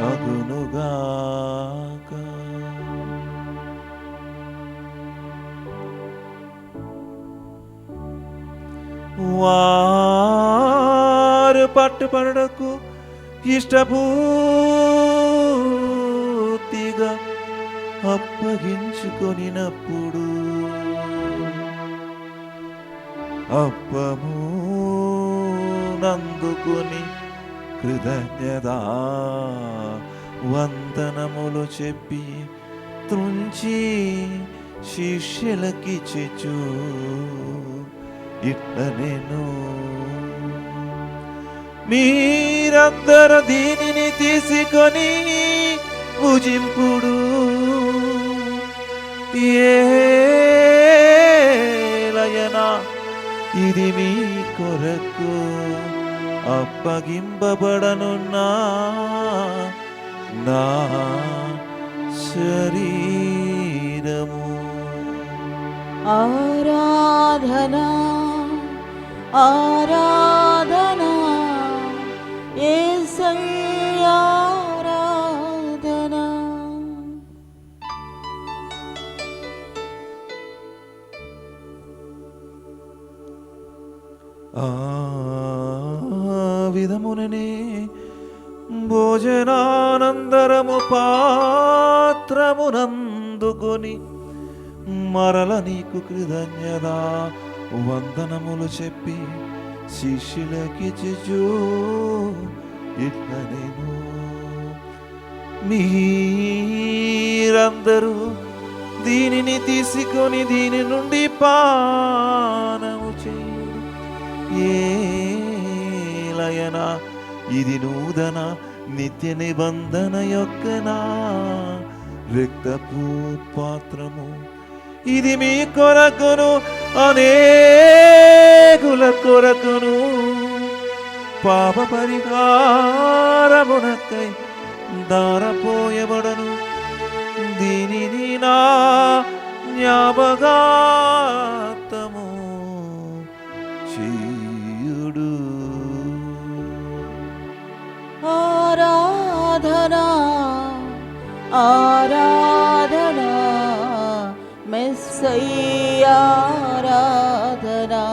అగునుగాక. వారు పట్టుపడకు ఇష్టపూర్తిగా అప్పగించుకొనినప్పుడు అప్పము నందుకొని కృతజ్ఞత వందనములు చెప్పి త్రుంచి శిష్యులకిచ్చెచు ఇట్ల నేను, మీరందరూ దీనిని తీసుకొని భుజింపుడు. ఏలయనా ఇది మీ కొరకు అప్పగింపబడనున్నా నా శరీరము.
ఆరాధనా ఆరాధనా యేసయ్యా ఆరాధనా.
ఆ విధముననే భోజనానందరము పాత్రమునందుకొని మరల నీకు కృతజ్ఞత వందనములు చెప్పి శిష్యులకిచ్చెచు ఇట్ల నేను, మీరందరూ దీనిని తీసుకొని దీని నుండి పానము చేయుడు. ఏలయనా ఇది నూతన నిత్య నిబంధన యొక్క నా రక్తపు పాత్రము. ఇది మీ కొరకును అనేకుల కొరకును పాప పరిహారమునకై దారపోయబడను. దీనిని నా జ్ఞాపకార్థము చేయుడు.
ఆరాధనా ఆరాధనా మెస్సయ్యా ఆరాధనా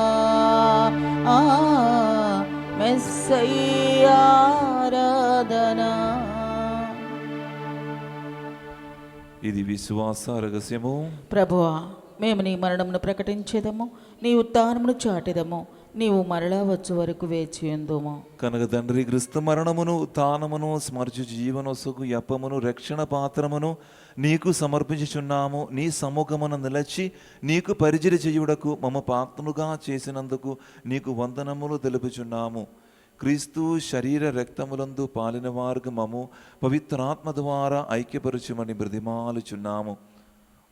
మెస్సయ్యా ఆరాధనా.
ఇది విశ్వాస రహస్యము.
ప్రభువా, మేము నీ మరణమును ప్రకటించేదము, నీ ఉత్థానమును చాటెదము, నీవు మరలా వచ్చు వరకు వేచి ఉందుము.
కనుక తండ్రి, క్రీస్తు మరణమును ఉత్థానమును స్మర్చు జీవనొసగు యప్పమును రక్షణ పాత్రమును నీకు సమర్పించుచున్నాము. నీ సముఖమున నిలచి నీకు పరిచర్య చేయుటకు మమ్మ పాత్రనుగా చేసినందుకు నీకు వందనములు తెలుపుచున్నాము. క్రీస్తు శరీర రక్తములందు పాలిన వారికి మమ్ము పవిత్రాత్మ ద్వారా ఐక్యపరచుమని బ్రతిమాలుచున్నాము.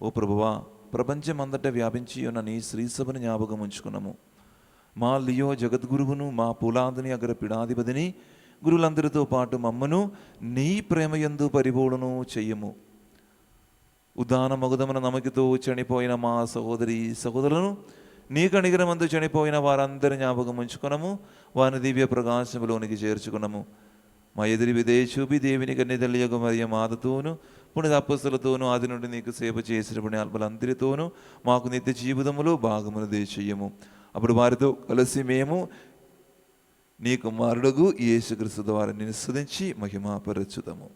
ఓ ప్రభువా, ప్రపంచమంతటా వ్యాపించి ఉన్న నీ శ్రీసభను జ్ఞాపకం ఉంచుకున్నాము. మా లియో జగద్గురువును, మా పులాదిని అగ్ర పీఠాధిపతిని, గురువులందరితో పాటు మమ్మను నీ ప్రేమయందు పరిపూర్ణను చెయ్యము. ఉదాన మగుదమున నమ్మకితో చనిపోయిన మా సహోదరి సహోదరులను నీ కనికరమందు చనిపోయిన వారందరి జ్ఞాపకం ఉంచుకున్నాము. వారిని దివ్య ప్రకాశములోనికి చేర్చుకున్నాము. మా ఎదురి విదే చూపి దేవుని కన్ని తెలియక మరియ మాతతోను పుణ్య అప్పస్తులతోనూ ఆది నుండి నీకు సేవ చేసిన పుణ్యాత్మలందరితోనూ మాకు నిత్య జీవితములో భాగమును దయచేయము. అప్పుడు వారితో కలిసి మేము నీ కుమారుడుగు యేసుక్రీస్తు ద్వారా నిన్ను స్తుతించి మహిమపరచుదాము.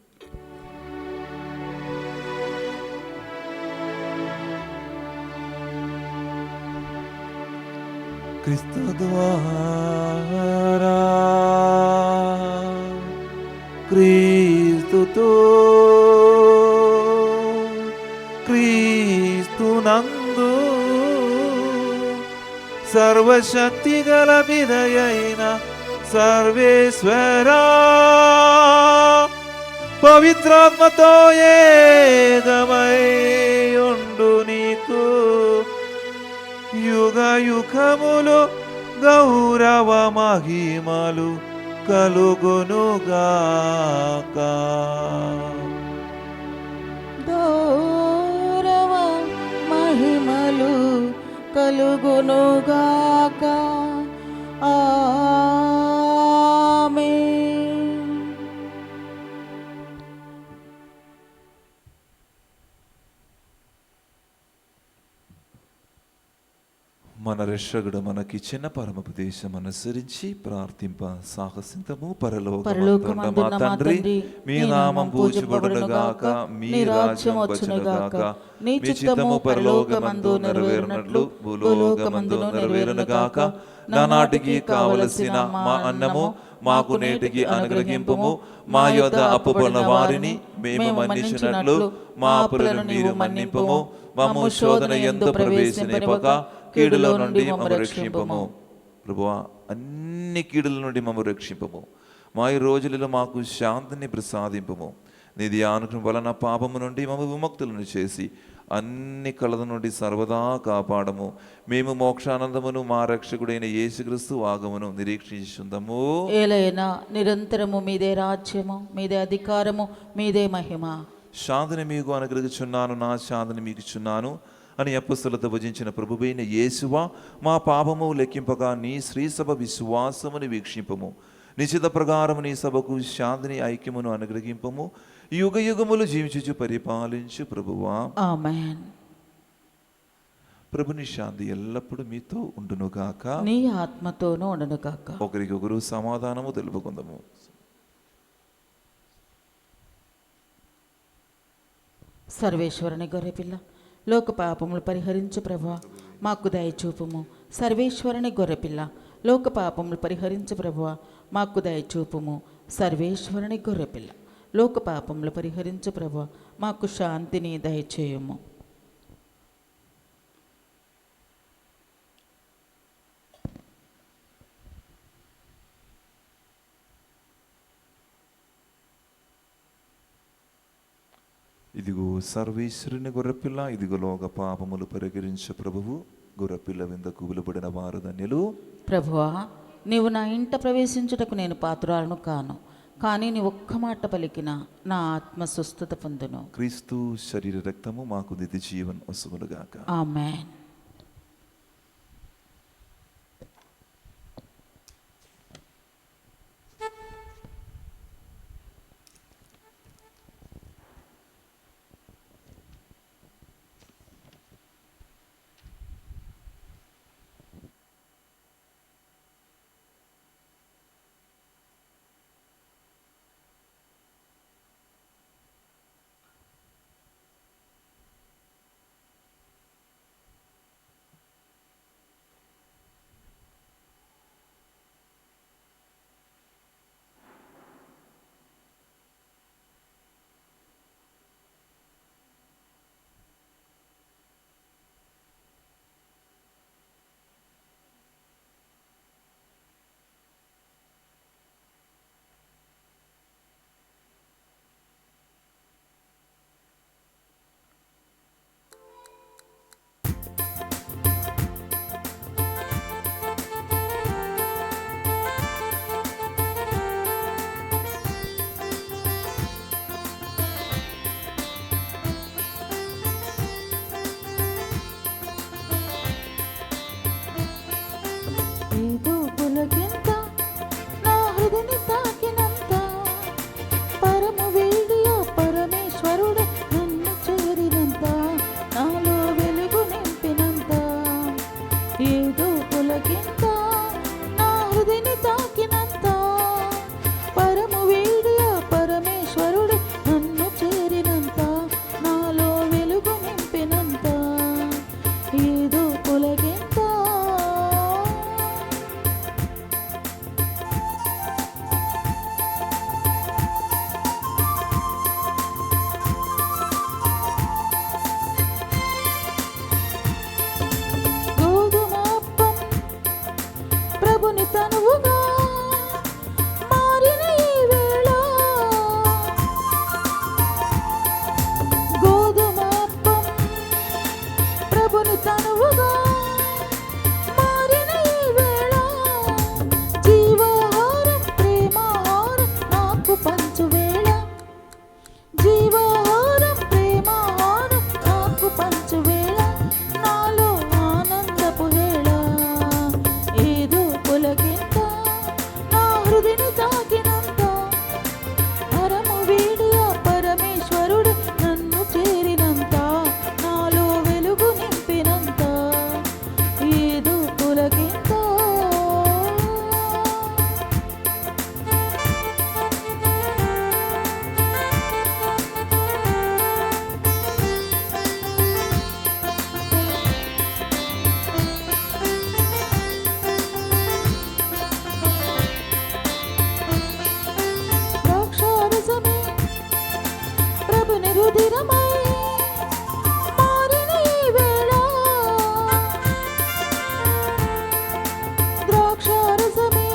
క్రీస్తు ద్వారా క్రీస్తుతో క్రీస్తునందు సర్వశక్తి గల విదయైన సర్వేశ్వరా పవిత్రాత్మతో ఏకమై ఉండు నీకు యుగ యుగములు గౌరవ మహిమలు కలుగునుగాక.
గౌరవ మహిమలు కలుగునుగాక. ఆమేన్.
మన రక్షకుడు మనకిచ్చిన పరమోపదేశం అనుసరించి ప్రార్థింప సాహసింతము. పరలోకమందున్న మా తండ్రి, మీ నామం పూజింపబడునుగాక, మీ రాజ్యం వచ్చునుగాక, నీ చిత్తము పరలోకమందు నెరవేరునట్లు భూలోకమందును నెరవేరునుగాక. నానాటికి కావలసిన మా అన్నము మాకు నేటికి అనుగ్రహింపుము. మా యొద్ద అప్పుపడిన వారిని మేము మన్నించినట్లు మా అప్పులను నీవు మన్నింపుము. మమ్ము శోధన యందు ప్రవేశింపక కీడులో నుండి మమ్ము రక్షింపము. ప్రభువా, అన్ని కీడుల నుండి మమ్ము రక్షింపము. మా ఈ రోజులలో మాకు శాంతిని ప్రసాదింపము. నీ ధ్యానం వలన పాపము నుండి మమ్ము విముక్తులను చేసి అన్ని కళల నుండి సర్వదా కాపాడము. మేము మోక్షానందమును మా రక్షకుడైన యేసుక్రీస్తు ఆగమును నిరీక్షించుందము.
ఏలైనా నిరంతరము మీదే రాజ్యము, మీదే అధికారము, మీదే మహిమ.
శాంతిని మీకు అనుగ్రహించున్నాను, నా శాంతిని మీకు ఇచ్చున్నాను అని అపొస్తలులతో భజించిన ప్రభువైన యేసువా, మా పాపము లెక్కింపగా నీ శ్రీసభ విశ్వాసముని వీక్షింపము. నిశ్చిత ప్రకారము నీ సభకు శాంతిని ఐక్యమును అనుగ్రహింపము. యుగ యుగములు జీవించుచు పరిపాలించు ప్రభువా.
ఆమేన్.
ప్రభుని శాంతి ఎల్లప్పుడూ మీతో ఉండునుగాక,
నీ ఆత్మతోనూ ఉండునుగాక.
ఒకరికొకరు సమాధానము తెలుపుకుందాము.
సర్వేశ్వరుని గొర్రెపిల్ల, లోక పాపములు పరిహరించు ప్రభువా, మాకు దయచూపుము. సర్వేశ్వరుని గొర్రెపిల్ల, లోక పాపములు పరిహరించు ప్రభువా, మాకు దయచూపుము. సర్వేశ్వరుని గొర్రెపిల్ల, లోక పాపములు పరిహరించు ప్రభువా, మాకు శాంతిని దయచేయము.
ఇదిగో సర్వేశ్వరుని గొర్రెపిల్ల, ఇదిగో లోక పాపములు పరిహరించు ప్రభువు, గొర్రెపిల్ల విందకు విలువబడిన వారు ధన్యులు.
ప్రభువా, నీవు నా ఇంట ప్రవేశించుటకు నేను పాత్రురాలను కాను, కానీ నీ ఒక్క మాట పలికిన నా ఆత్మ స్వస్థత పొందును.
క్రీస్తు శరీర రక్తము మాకు నిత్య జీవన్ వసుములుగాక.
ఆమేన్. ఏదో పులకింత నా హృదయని తాకినంత, పరమ వేడియ పరమేశ్వరుడు నన్ను చేరినంత, నాలో వెలుగు నింపినంత. ఏదో పులకింత నా హృదయని తాకినంత, పరమ వేడియ పరమేశ్వరుడు నన్ను చేరినంత, నాలో వెలుగు నింపినంత. ఏదో పులకింత గోధుమప్పం ప్రభుని తనువుగా మారిన ఈ వేళ, గోధుమప్పం ప్రభుని తనువుగా మారిన ఈ వేళ, జీవాహారం ప్రేమాహారం నాకు పంచు వేళ, జీవాహారం ప్రేమాహారం నాకు పంచు వేళ, నాలో ఆనందపు వేళ. ఏదో పులకింత నా హృదయని తాకినంత, పరమ వీడియ పరమేశ్వరుడు నన్ను చేరినంత, నాలో వెలుగు నింపినంత. ఏదో పులకింత ద్రాక్షారసమే ప్రభుని రుధిరమై మారిన ఈ వేళ, ద్రాక్షారసమే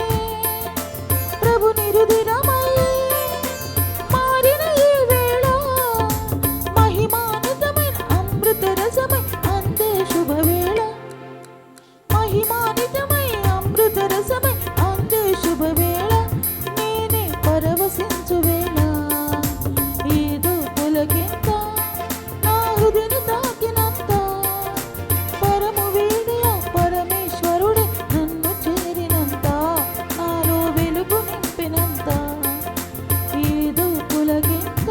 ప్రభుని రుధిరమై మారిన ఈ వేళ, మహిమానితమైన అమృత రసమై అందే శుభవేళ, మహిమానితమై అమృత రసమై అందే శుభవేళ, నేనే పరవశించు వేళ. ఏదో పులకింత నా హృదయని తాకినంత, పరమ వీడియ పరమేశ్వరుడే నన్ను చేరినంత, నాలో వెలుగు నింపినంత. ఏదో పులకింత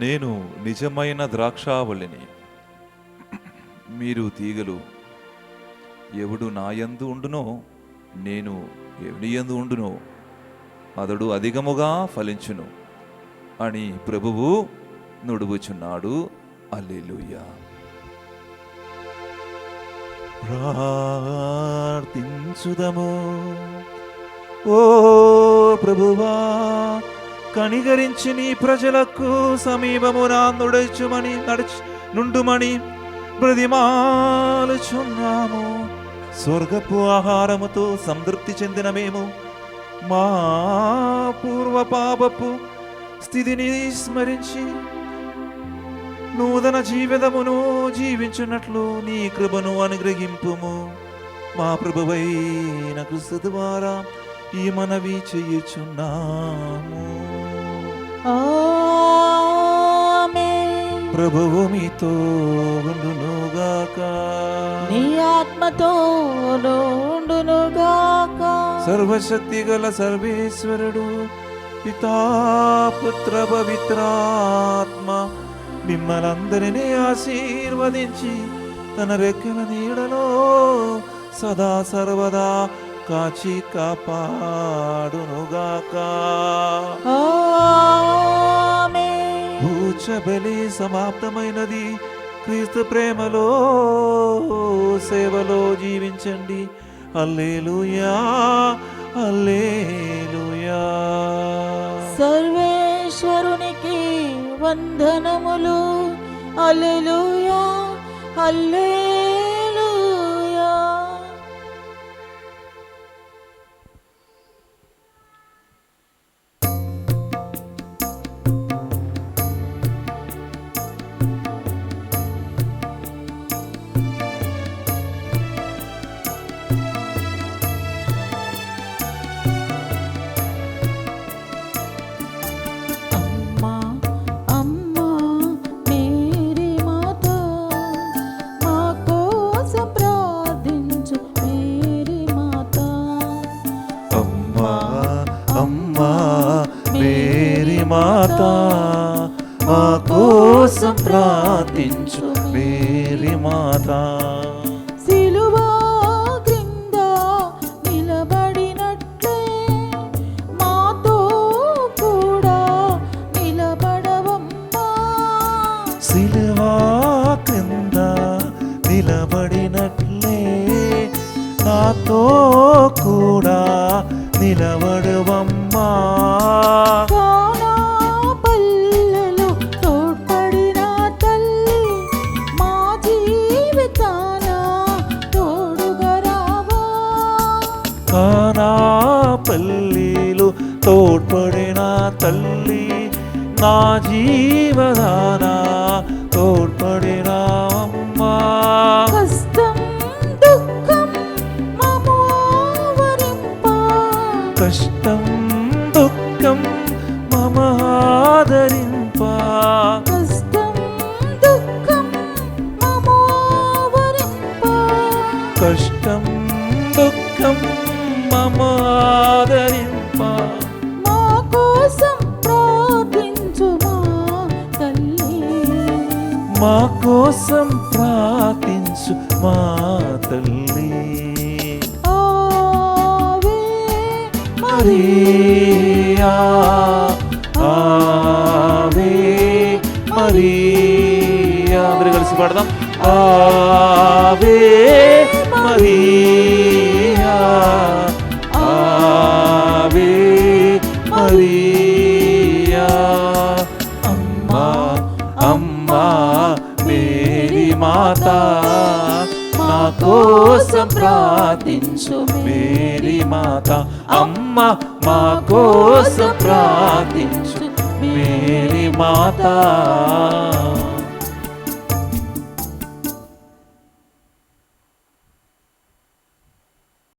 నేను నిజమైన ద్రాక్షావళిని, మీరు తీగలు. ఎవడు నాయందు ఉండునో, నేను ఎవని యందు ఉండునో, అతడు అధికముగా ఫలించును అని ప్రభువు నుడువుచున్నాడు. హల్లెలూయా. ప్రార్థించుదము. ఓ ప్రభువా, కనికరించి నీ ప్రజలకు సమీపమున నుండుమని బ్రతిమాలుచున్నాము. స్వర్గపు ఆహారముతో సంతృప్తి చెందిన మేము మా పూర్వ పాపపు స్థితిని స్మరించి నూతన జీవితమును జీవించున్నట్లు నీ కృపను అనుగ్రహింపుము. మా ప్రభువైన క్రీస్తు ద్వారా ఈ మనవి చేయుచున్నాము.
ఆమేన్.
ప్రభువు మీతో ఉండునుగాక.
నీ ఆత్మతో ఉండునుగాక.
సర్వశక్తి గల సర్వేశ్వరుడు పితా పుత్ర పవిత్రాత్మ మిమ్మల్ందరినీ ఆశీర్వదించి తన రెక్కల నీడలో సదా సర్వదా కాచి కాపాడునుగాక.
ఆమేన్.
పూచబలి సమాప్తమైనది. క్రీస్తు ప్రేమలో సేవలో జీవించండి. హల్లెలూయా, హల్లెలూయా.
సర్వేశ్వరునికి వందనములు. హల్లెలూయా, హల్లెలూయా. అమ్మా అమ్మా మేరీ మాతా, మా కోసం ప్రార్థించు మేరీ మాతా.
అమ్మా అమ్మా మేరీ మాతా, మా కోసం ప్రార్థించు మేరీ మాతా.
సిలువా క్రింద నిలబడినట్లే మాతో కూడా నిలబడవమ్మా.
సిలువా క్రింద నిలబడినట్లే నాతో కూడా నిలబడవమ్మా.
కానా పల్లెలో తోడ్పడిన తల్లి, మా జీవితాన తోడుగా రావా.
కానా పల్లీలు తోడ్పడిన తల్లి, నా జీవదాన తోడ్పడిన అమ్మా.
కష్టం దుఃఖం మము ఆవరింపా.
కష్టం దుఃఖం మమ ఆదరింపా.
కష్టం దుఃఖం మము ఆవరింపా.
కష్టం దుఃఖం మమ ఆదరింపా.
మా కోసం ప్రార్థించు మా తల్లి.
మా కోసం ప్రార్థించు మా తల్లి.
ఆవే
మరియా, ఆవే మరియా. అందరూ కలిసి పాడదాం. ఆవే మరియా, ఆవే మరియా. అమ్మా అమ్మా మేరీ మాతా, మా కోసం ప్రార్థించు మేరీ మాతా. అమ్మ మా కోసం ప్రార్థించు మేరీ మాతా.